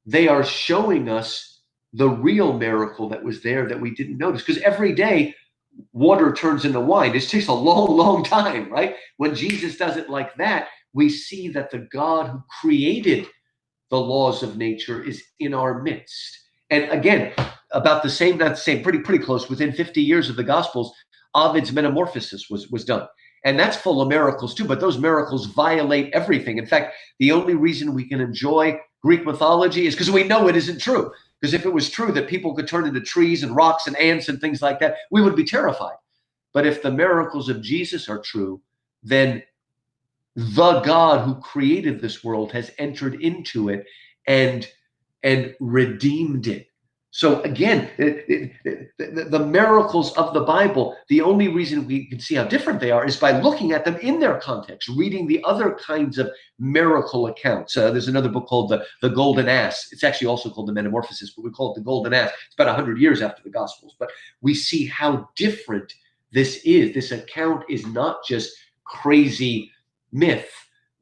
They are showing us the real miracle that was there that we didn't notice. Because every day water turns into wine. It takes a long, long time, right? When Jesus does it like that, we see that the God who created the laws of nature is in our midst. And again, about the same, not the same, pretty close. Within 50 years of the Gospels, Ovid's Metamorphosis was done. And that's full of miracles too, but those miracles violate everything. In fact, the only reason we can enjoy Greek mythology is because we know it isn't true. Because if it was true that people could turn into trees and rocks and ants and things like that, we would be terrified. But if the miracles of Jesus are true, then the God who created this world has entered into it and redeemed it. So again, the miracles of the Bible, the only reason we can see how different they are is by looking at them in their context, reading the other kinds of miracle accounts. There's another book called the Golden Ass. It's actually also called the Metamorphosis, but we call it the Golden Ass. It's about 100 years after the Gospels. But we see how different this is. This account is not just crazy myth,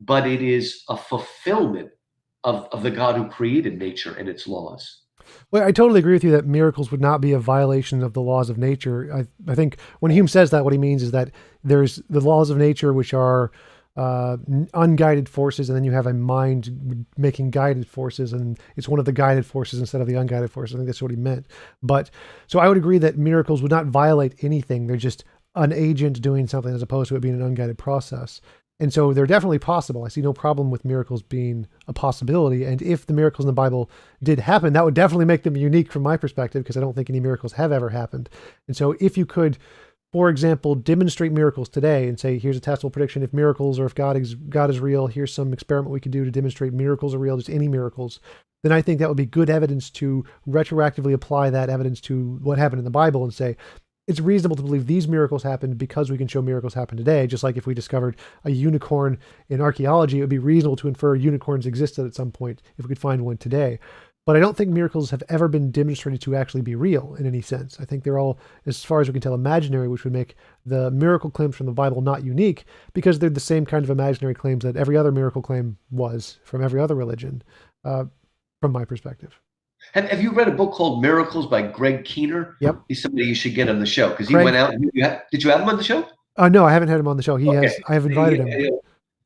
but it is a fulfillment of the God who created nature and its laws. Well, I totally agree with you that miracles would not be a violation of the laws of nature. I think when Hume says that, what he means is that there's the laws of nature, which are unguided forces, and then you have a mind making guided forces, and it's one of the guided forces instead of the unguided forces. I think that's what he meant. But so I would agree that miracles would not violate anything. They're just an agent doing something as opposed to it being an unguided process. And so they're definitely possible. I see no problem with miracles being a possibility. And if the miracles in the Bible did happen, that would definitely make them unique from my perspective, because I don't think any miracles have ever happened. And so if you could, for example, demonstrate miracles today and say, here's a testable prediction, if miracles or if God is real, here's some experiment we could do to demonstrate miracles are real, just any miracles, then I think that would be good evidence to retroactively apply that evidence to what happened in the Bible and say, it's reasonable to believe these miracles happened because we can show miracles happen today. Just like if we discovered a unicorn in archaeology, it would be reasonable to infer unicorns existed at some point if we could find one today. But I don't think miracles have ever been demonstrated to actually be real in any sense. I think they're all, as far as we can tell, imaginary, which would make the miracle claims from the Bible not unique, because they're the same kind of imaginary claims that every other miracle claim was from every other religion, from my perspective. Have you read a book called Miracles by Greg Keener? Yep. He's somebody you should get on the show, because he went out. Did you have him on the show? No, I haven't had him on the show. I have invited him.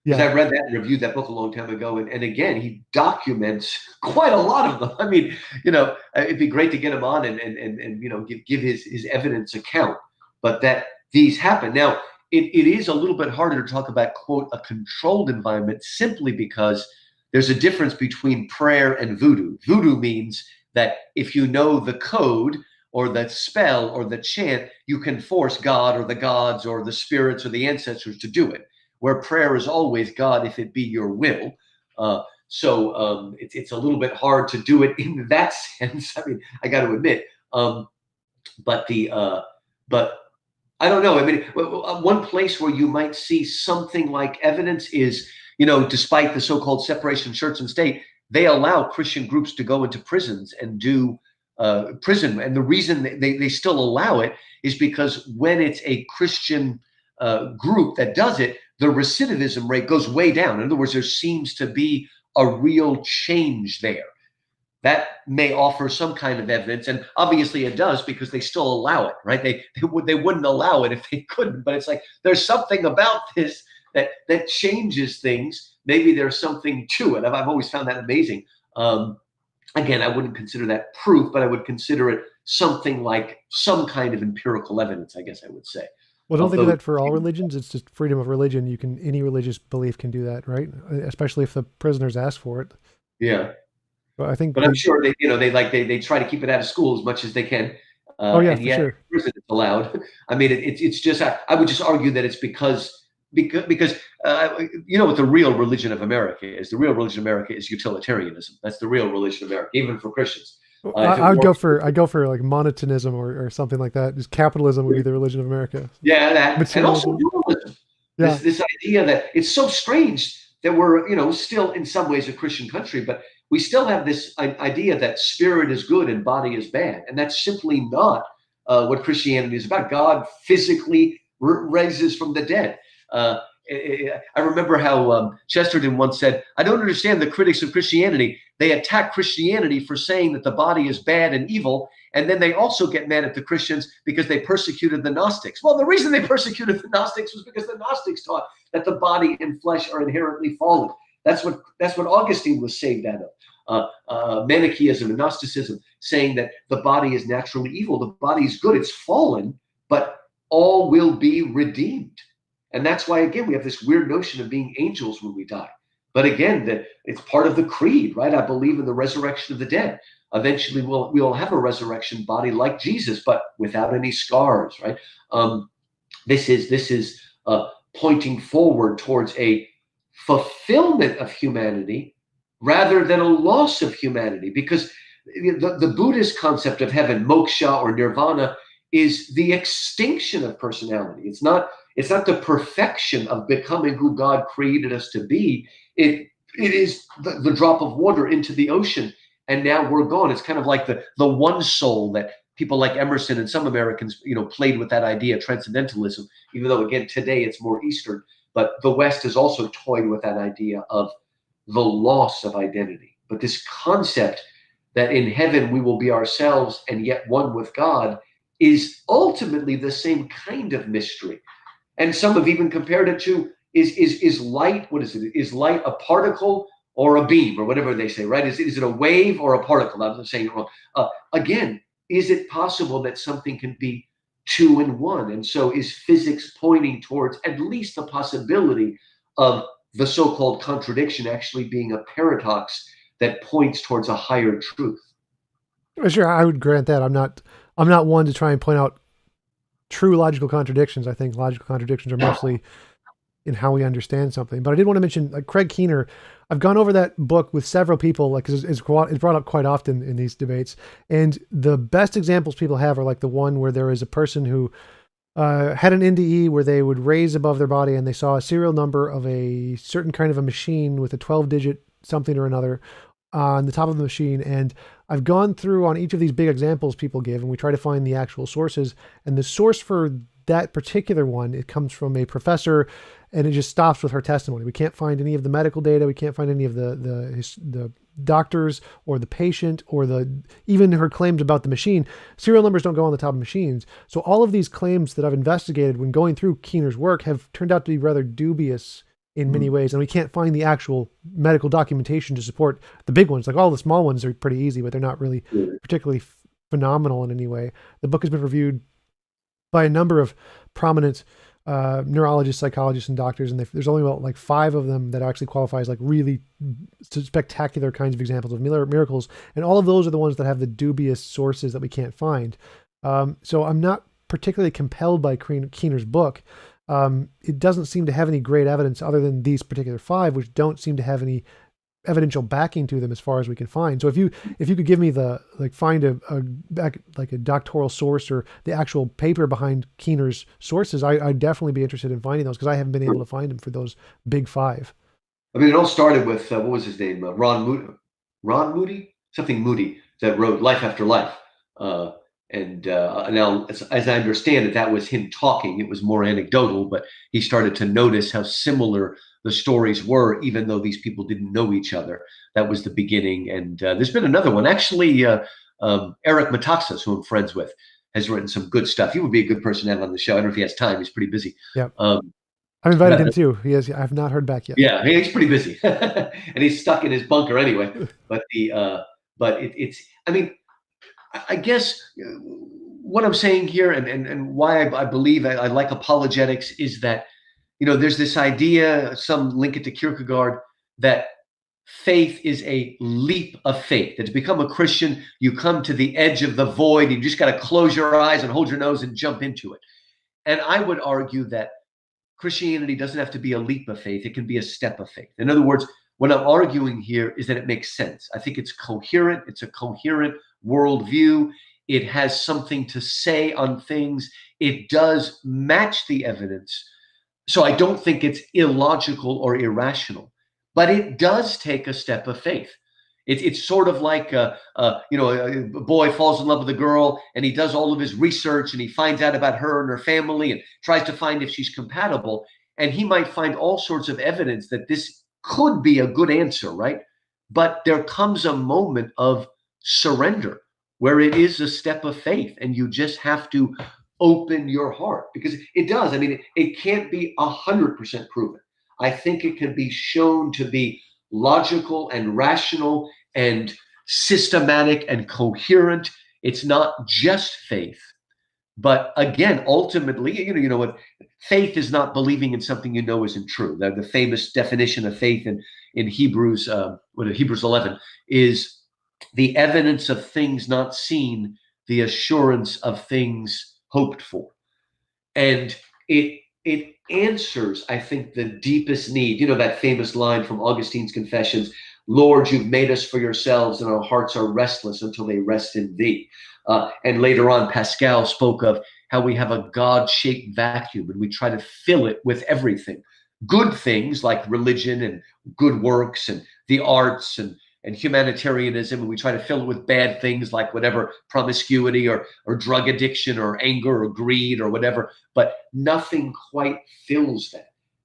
Because I read that and reviewed that book a long time ago. And again, he documents quite a lot of them. I mean, it'd be great to get him on and give his evidence account, but that these happen. Now, it is a little bit harder to talk about, quote, a controlled environment, simply because there's a difference between prayer and voodoo. Voodoo means that if you know the code or the spell or the chant, you can force God or the gods or the spirits or the ancestors to do it. Where prayer is always, God, if it be your will. So it's a little bit hard to do it in that sense. I mean, I got to admit, but I don't know. I mean, one place where you might see something like evidence is, despite the so-called separation of church and state, they allow Christian groups to go into prisons and do prison. And the reason they still allow it is because when it's a Christian group that does it, the recidivism rate goes way down. In other words, there seems to be a real change there. That may offer some kind of evidence, and obviously it does, because they still allow it, right? They wouldn't allow it if they couldn't, but it's like there's something about this that changes things. Maybe there's something to it. I've always found that amazing. Again, I wouldn't consider that proof, but I would consider it something like some kind of empirical evidence, I guess I would say. Well, don't think of that for all religions. It's just freedom of religion. Any religious belief can do that, right? Especially if the prisoners ask for it. Yeah. But I'm sure they try to keep it out of school as much as they can. And yet, for sure, prison is allowed. I mean, it's just I would just argue that it's because what the real religion of America is. The real religion of America is utilitarianism. That's the real religion of America, even for Christians. If it I'd were, go for like monotonism or something like that. Just capitalism would be the religion of America. yeah, that, and also Materialism. dualism. Yeah. This idea that it's so strange that we're still in some ways a Christian country, but we still have this idea that spirit is good and body is bad, and that's simply not what Christianity is about. God physically raises from the dead. I remember how Chesterton once said, "I don't understand the critics of Christianity. They attack Christianity for saying that the body is bad and evil, and then they also get mad at the Christians because they persecuted the Gnostics." Well, the reason they persecuted the Gnostics was because the Gnostics taught that the body and flesh are inherently fallen. That's what Augustine was saved out of. Manichaeism and Gnosticism, saying that the body is naturally evil, the body is good, it's fallen, but all will be redeemed. And that's why, again, we have this weird notion of being angels when we die. But again, it's part of the creed, right? I believe in the resurrection of the dead. Eventually, we'll have a resurrection body like Jesus, but without any scars, right? This is pointing forward towards a fulfillment of humanity rather than a loss of humanity, because the Buddhist concept of heaven, moksha or nirvana, is the extinction of personality. It's not the perfection of becoming who God created us to be. It is the drop of water into the ocean, and now we're gone. It's kind of like the one soul that people like Emerson and some Americans, played with that idea, transcendentalism, even though, again, today it's more Eastern. But the West has also toyed with that idea of the loss of identity. But this concept that in heaven we will be ourselves and yet one with God is ultimately the same kind of mystery. And some have even compared it to, is light, what is it? Is light a particle or a beam, or whatever they say, right? Is it a wave or a particle? I'm saying it wrong. Again, is it possible that something can be two in one? And so is physics pointing towards at least the possibility of the so-called contradiction actually being a paradox that points towards a higher truth? Sure, I would grant that. I'm not one to try and point out true logical contradictions. I think logical contradictions are mostly in how we understand something. But I did want to mention, like, Craig Keener. I've gone over that book with several people, like, 'cause it's brought up quite often in these debates. And the best examples people have are like the one where there is a person who had an NDE where they would raise above their body and they saw a serial number of a certain kind of a machine with a 12-digit something or another on the top of the machine. And I've gone through on each of these big examples people give, and we try to find the actual sources. And the source for that particular one, it comes from a professor, and it just stops with her testimony. We can't find any of the medical data. We can't find any of the doctors or the patient or even her claims about the machine. Serial numbers don't go on the top of machines. So all of these claims that I've investigated when going through Keener's work have turned out to be rather dubious in many ways, and we can't find the actual medical documentation to support the big ones. Like, all the small ones are pretty easy, but they're not really particularly phenomenal in any way. The book has been reviewed by a number of prominent neurologists, psychologists, and doctors, and there's only about like 5 of them that actually qualify as like really spectacular kinds of examples of miracles, and all of those are the ones that have the dubious sources that we can't find. So I'm not particularly compelled by Keener's book. It doesn't seem to have any great evidence other than these particular 5, which don't seem to have any evidential backing to them as far as we can find. So if you could give me find a doctoral source or the actual paper behind Keener's sources, I'd definitely be interested in finding those, because I haven't been able to find them for those big 5. I mean, it all started with what was his name? Ron Moody, something Moody, that wrote Life After Life. And now, as I understand it, that was him talking. It was more anecdotal, but he started to notice how similar the stories were, even though these people didn't know each other. That was the beginning. And there's been another one. Actually, Eric Metaxas, who I'm friends with, has written some good stuff. He would be a good person to have on the show. I don't know if he has time. He's pretty busy. Yeah. I've invited him too. I've not heard back yet. Yeah, he's pretty busy. And he's stuck in his bunker anyway. But it's, I mean, I guess what I'm saying here, and why I believe I like apologetics, is that, there's this idea, some link it to Kierkegaard, that faith is a leap of faith. That to become a Christian, you come to the edge of the void. You just got to close your eyes and hold your nose and jump into it. And I would argue that Christianity doesn't have to be a leap of faith. It can be a step of faith. In other words, what I'm arguing here is that it makes sense. I think it's coherent. It's a coherent worldview. It has something to say on things. It does match the evidence. So I don't think it's illogical or irrational, but it does take a step of faith. It's sort of like a boy falls in love with a girl and he does all of his research and he finds out about her and her family and tries to find if she's compatible. And he might find all sorts of evidence that this could be a good answer, right? But there comes a moment of surrender where it is a step of faith and you just have to open your heart, because it does. I mean, it can't be 100% proven. I think it can be shown to be logical and rational and systematic and coherent. It's not just faith, but again, ultimately, you know what? Faith is not believing in something you know isn't true. The famous definition of faith in Hebrews, Hebrews 11, is the evidence of things not seen, the assurance of things hoped for. And it answers, I think, the deepest need. You know, that famous line from Augustine's Confessions, Lord, you've made us for yourselves, and our hearts are restless until they rest in thee. And later on, Pascal spoke of how we have a God-shaped vacuum and we try to fill it with everything. Good things like religion and good works and the arts and humanitarianism, and we try to fill it with bad things like whatever, promiscuity or drug addiction or anger or greed or whatever, but nothing quite fills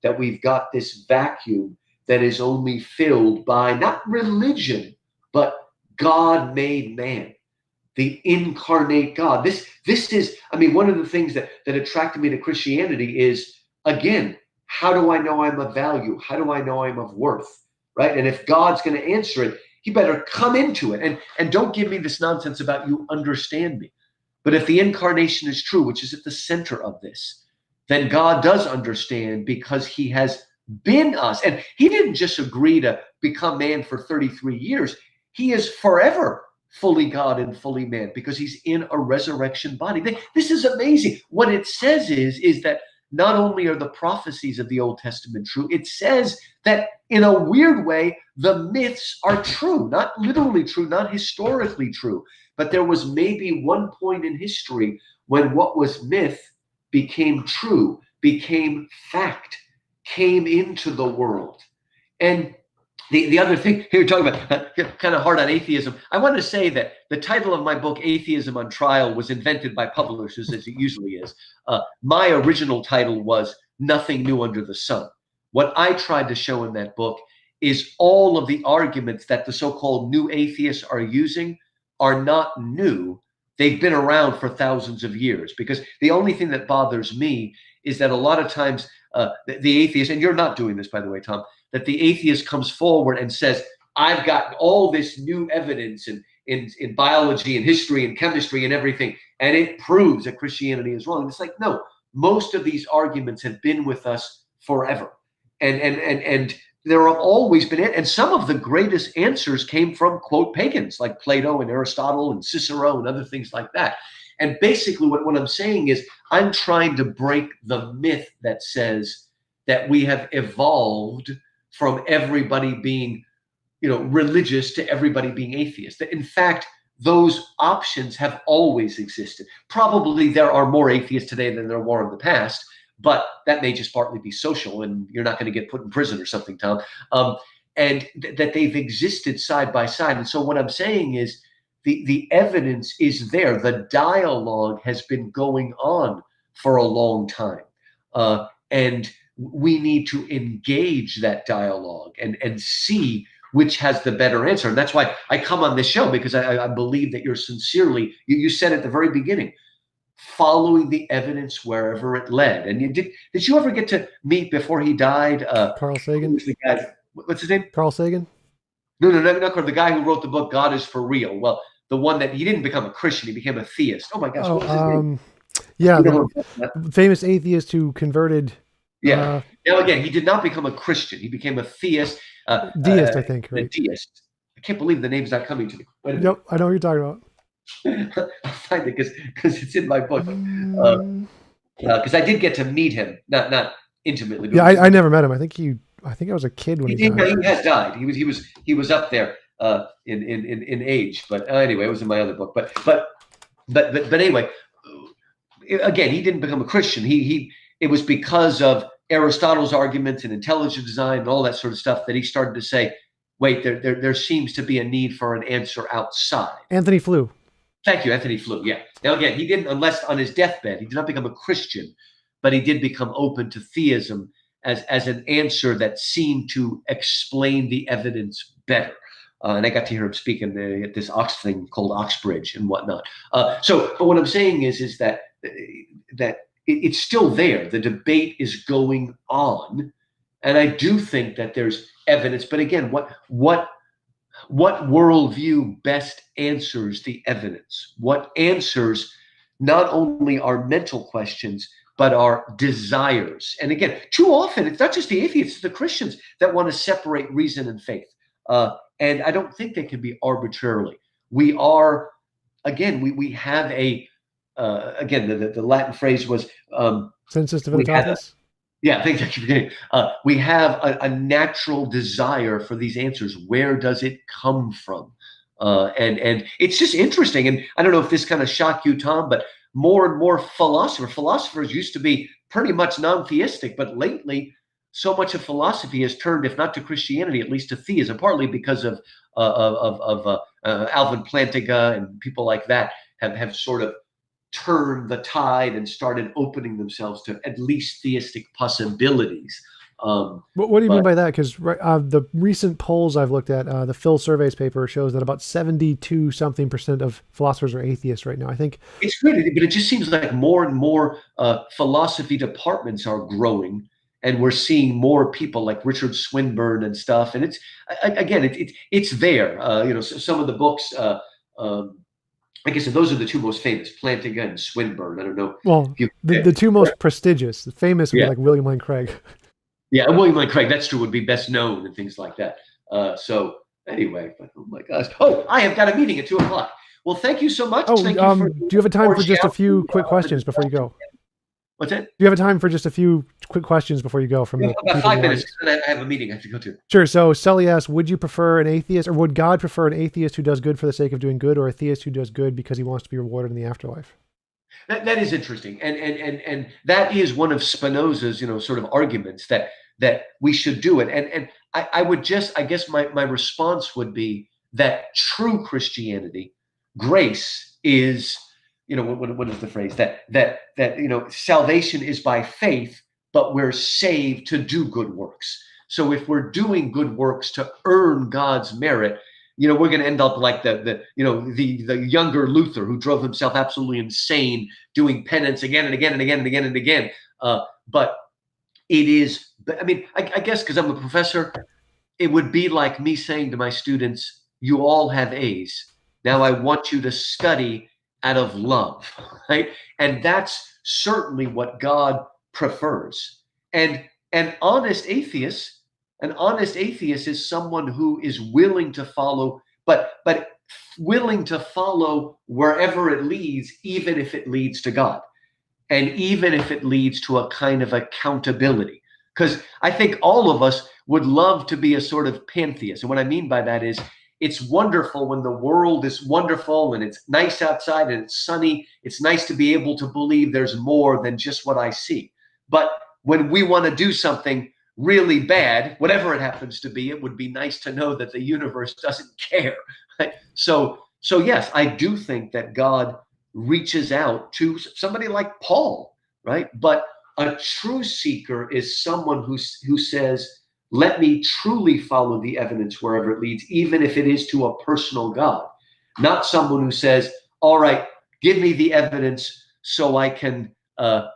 that we've got this vacuum that is only filled by not religion, but God made man, the incarnate God. This is, I mean, one of the things that attracted me to Christianity is, again, how do I know I'm of value? How do I know I'm of worth? Right? And if God's going to answer it, he better come into it and don't give me this nonsense about you understand me. But if the incarnation is true, which is at the center of this, then God does understand because he has been us. And he didn't just agree to become man for 33 years. He is forever fully God and fully man because he's in a resurrection body. This is amazing. What it says is that not only are the prophecies of the Old Testament true, it says that in a weird way, the myths are true, not literally true, not historically true, but there was maybe one point in history when what was myth became true, became fact, came into the world. And the other thing, here you're talking about kind of hard on atheism. I want to say that the title of my book, Atheism on Trial, was invented by publishers, as it usually is. My original title was Nothing New Under the Sun. What I tried to show in that book is all of the arguments that the so-called new atheists are using are not new. They've been around for thousands of years, because the only thing that bothers me is that a lot of times the atheist, and you're not doing this, by the way, Tom, that the atheist comes forward and says, I've got all this new evidence in biology and history and chemistry and everything, and it proves that Christianity is wrong. And it's like, no, most of these arguments have been with us forever. And there have always been, and some of the greatest answers came from, quote, pagans like Plato and Aristotle and Cicero and other things like that. And basically what I'm saying is I'm trying to break the myth that says that we have evolved from everybody being, religious to everybody being atheist. That in fact, those options have always existed. Probably there are more atheists today than there were in the past, but that may just partly be social, and you're not going to get put in prison or something, Tom. And that they've existed side by side. And so what I'm saying is the evidence is there. The dialogue has been going on for a long time. And we need to engage that dialogue and see which has the better answer. And that's why I come on this show, because I believe that you're sincerely, you said at the very beginning, following the evidence wherever it led. And did you ever get to meet, before he died, Carl Sagan? What's his name? Carl Sagan? No, the guy who wrote the book, God is for Real. Well, the one that he didn't become a Christian, he became a theist. Oh my gosh, what was his name? Yeah, the famous atheist who converted. Yeah. Now again, he did not become a Christian. He became a theist. Deist, I think. Right? A deist. I can't believe the name's not coming to me. Yep, I know what you're talking about. I'll find it because it's in my book. Because I did get to meet him, not intimately. Yeah, I never met him. I think I was a kid when he died. He has died. He was up there. in age. But anyway, it was in my other book. But anyway, again, he didn't become a Christian. It was because of Aristotle's arguments and intelligent design and all that sort of stuff that he started to say, wait, there seems to be a need for an answer outside. Anthony Flew. Thank you, Anthony Flew. Yeah. Now again, he didn't, unless on his deathbed, he did not become a Christian, but he did become open to theism as an answer that seemed to explain the evidence better. And I got to hear him speak at this Ox thing called Oxbridge and whatnot. But what I'm saying is that it's still there. The debate is going on, and I do think that there's evidence. But again, what worldview best answers the evidence? What answers not only our mental questions, but our desires? And again, too often, it's not just the atheists, it's the Christians that want to separate reason and faith. And I don't think they can be arbitrarily. We are, again, we have again, the Latin phrase was Sensus divinitatis. Yeah, thank you for getting. We have a natural desire for these answers. Where does it come from? And it's just interesting. And I don't know if this kind of shocked you, Tom, but more and more philosophers used to be pretty much non-theistic, but lately, so much of philosophy has turned, if not to Christianity, at least to theism, partly because of Alvin Plantinga and people like that have sort of turned the tide and started opening themselves to at least theistic possibilities. What do you mean by that? Because the recent polls I've looked at, the Phil Surveys paper shows that about 72% of philosophers are atheists right now. I think it's great, but it just seems like more and more philosophy departments are growing, and we're seeing more people like Richard Swinburne and stuff. And it's again, it's there. Some of the books. I guess those are the two most famous, Plantinga and Swinburne. I don't know. Well, the two most prestigious, the famous would be like William Lane Craig. Yeah, William Lane Craig, that's true, would be best known and things like that. So anyway, oh my gosh. Oh, I have got a meeting at 2:00. Well, thank you so much. Oh, do you have a time for just a few quick questions before you go? What's that? Do you have a time for just a few quick questions before you go? From about 5 minutes, and I have a meeting I have to go to. Sure. So Sully asks, would you prefer an atheist, or would God prefer an atheist who does good for the sake of doing good, or a theist who does good because he wants to be rewarded in the afterlife? That is interesting, and that is one of Spinoza's sort of arguments that we should do it. And I would I guess my response would be that true Christianity, grace, is what is the phrase that salvation is by faith, but we're saved to do good works. So if we're doing good works to earn God's merit, we're going to end up like the younger Luther, who drove himself absolutely insane doing penance again and again and again and again and again. But it is, I mean, I guess because I'm a professor, it would be like me saying to my students, you all have A's. Now I want you to study out of love, right? And that's certainly what God prefers. And an honest atheist is someone who is willing to follow, but willing to follow wherever it leads, even if it leads to God, and even if it leads to a kind of accountability. Because I think all of us would love to be a sort of pantheist. And what I mean by that is, it's wonderful when the world is wonderful and it's nice outside and it's sunny. It's nice to be able to believe there's more than just what I see. But when we want to do something really bad, whatever it happens to be, it would be nice to know that the universe doesn't care. Right? So yes, I do think that God reaches out to somebody like Paul, right? But a true seeker is someone who says, let me truly follow the evidence wherever it leads, even if it is to a personal God. Not someone who says, all right, give me the evidence so I can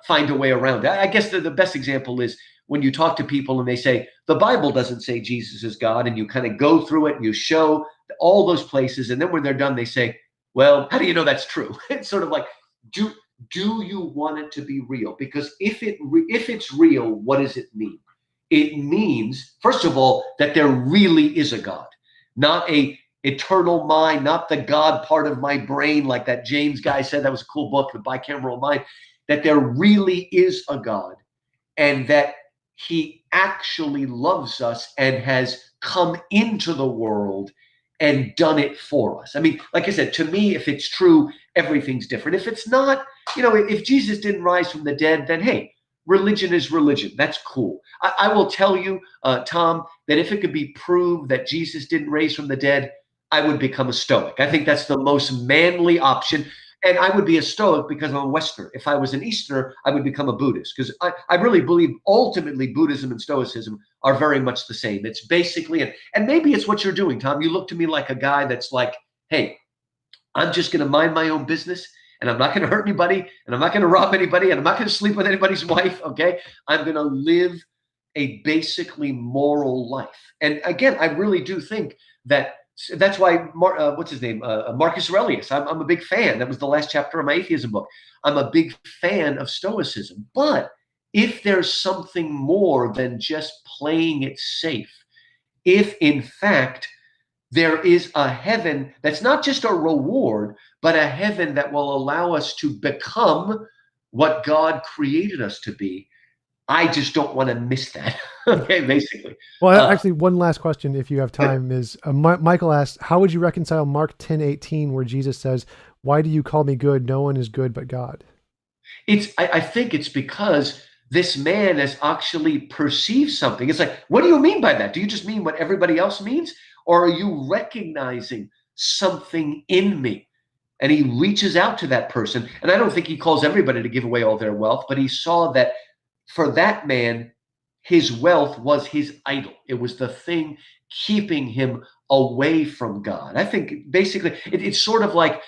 find a way around it. I guess the best example is when you talk to people and they say, the Bible doesn't say Jesus is God, and you kind of go through it and you show all those places. And then when they're done, they say, well, how do you know that's true? It's sort of like, do you want it to be real? Because if it's real, what does it mean? It means, first of all, that there really is a God, not a eternal mind, not the God part of my brain, like that James guy said. That was a cool book, The Bicameral Mind. That there really is a God, and that he actually loves us and has come into the world and done it for us. I mean, like I said, to me, if it's true, everything's different. If it's not, if Jesus didn't rise from the dead, then hey, religion is religion. That's cool. I will tell you, Tom, that if it could be proved that Jesus didn't raise from the dead, I would become a Stoic. I think that's the most manly option. And I would be a Stoic because I'm a Westerner. If I was an Easterner, I would become a Buddhist, because I really believe ultimately Buddhism and Stoicism are very much the same. It's basically, and maybe it's what you're doing, Tom. You look to me like a guy that's like, hey, I'm just going to mind my own business, and I'm not going to hurt anybody, and I'm not going to rob anybody, and I'm not going to sleep with anybody's wife, okay? I'm going to live a basically moral life. And again, I really do think that's why, what's his name? Marcus Aurelius. I'm a big fan. That was the last chapter of my atheism book. I'm a big fan of Stoicism. But if there's something more than just playing it safe, if in fact there is a heaven that's not just a reward, but a heaven that will allow us to become what God created us to be, I just don't want to miss that. Okay, basically. Well, actually, one last question, if you have time, is Michael asked, how would you reconcile Mark 10:18, where Jesus says, "Why do you call me good? No one is good but God"? I think it's because this man has actually perceived something. It's like, what do you mean by that? Do you just mean what everybody else means? Or are you recognizing something in me? And he reaches out to that person. And I don't think he calls everybody to give away all their wealth, but he saw that for that man, his wealth was his idol. It was the thing keeping him away from God. I think basically it's sort of like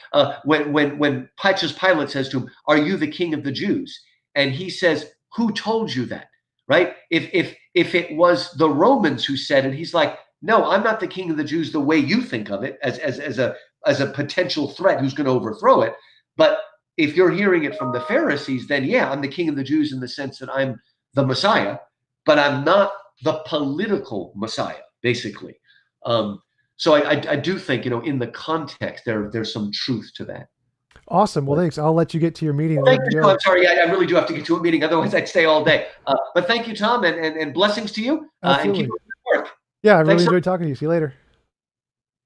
when Pontius Pilate says to him, "Are you the king of the Jews?" And he says, "Who told you that?" Right? If it was the Romans who said it, he's like, "No, I'm not the king of the Jews the way you think of it, as a potential threat who's going to overthrow it. But if you're hearing it from the Pharisees, then yeah, I'm the king of the Jews in the sense that I'm the Messiah, but I'm not the political Messiah, basically." So I do think, in the context, there's some truth to that. Awesome. Well, thanks. I'll let you get to your meeting. Thank you. I'm sorry. I really do have to get to a meeting. Otherwise, I'd stay all day. But thank you, Tom, and blessings to you. And keep up the work. Yeah, I really enjoyed talking to you. See you later.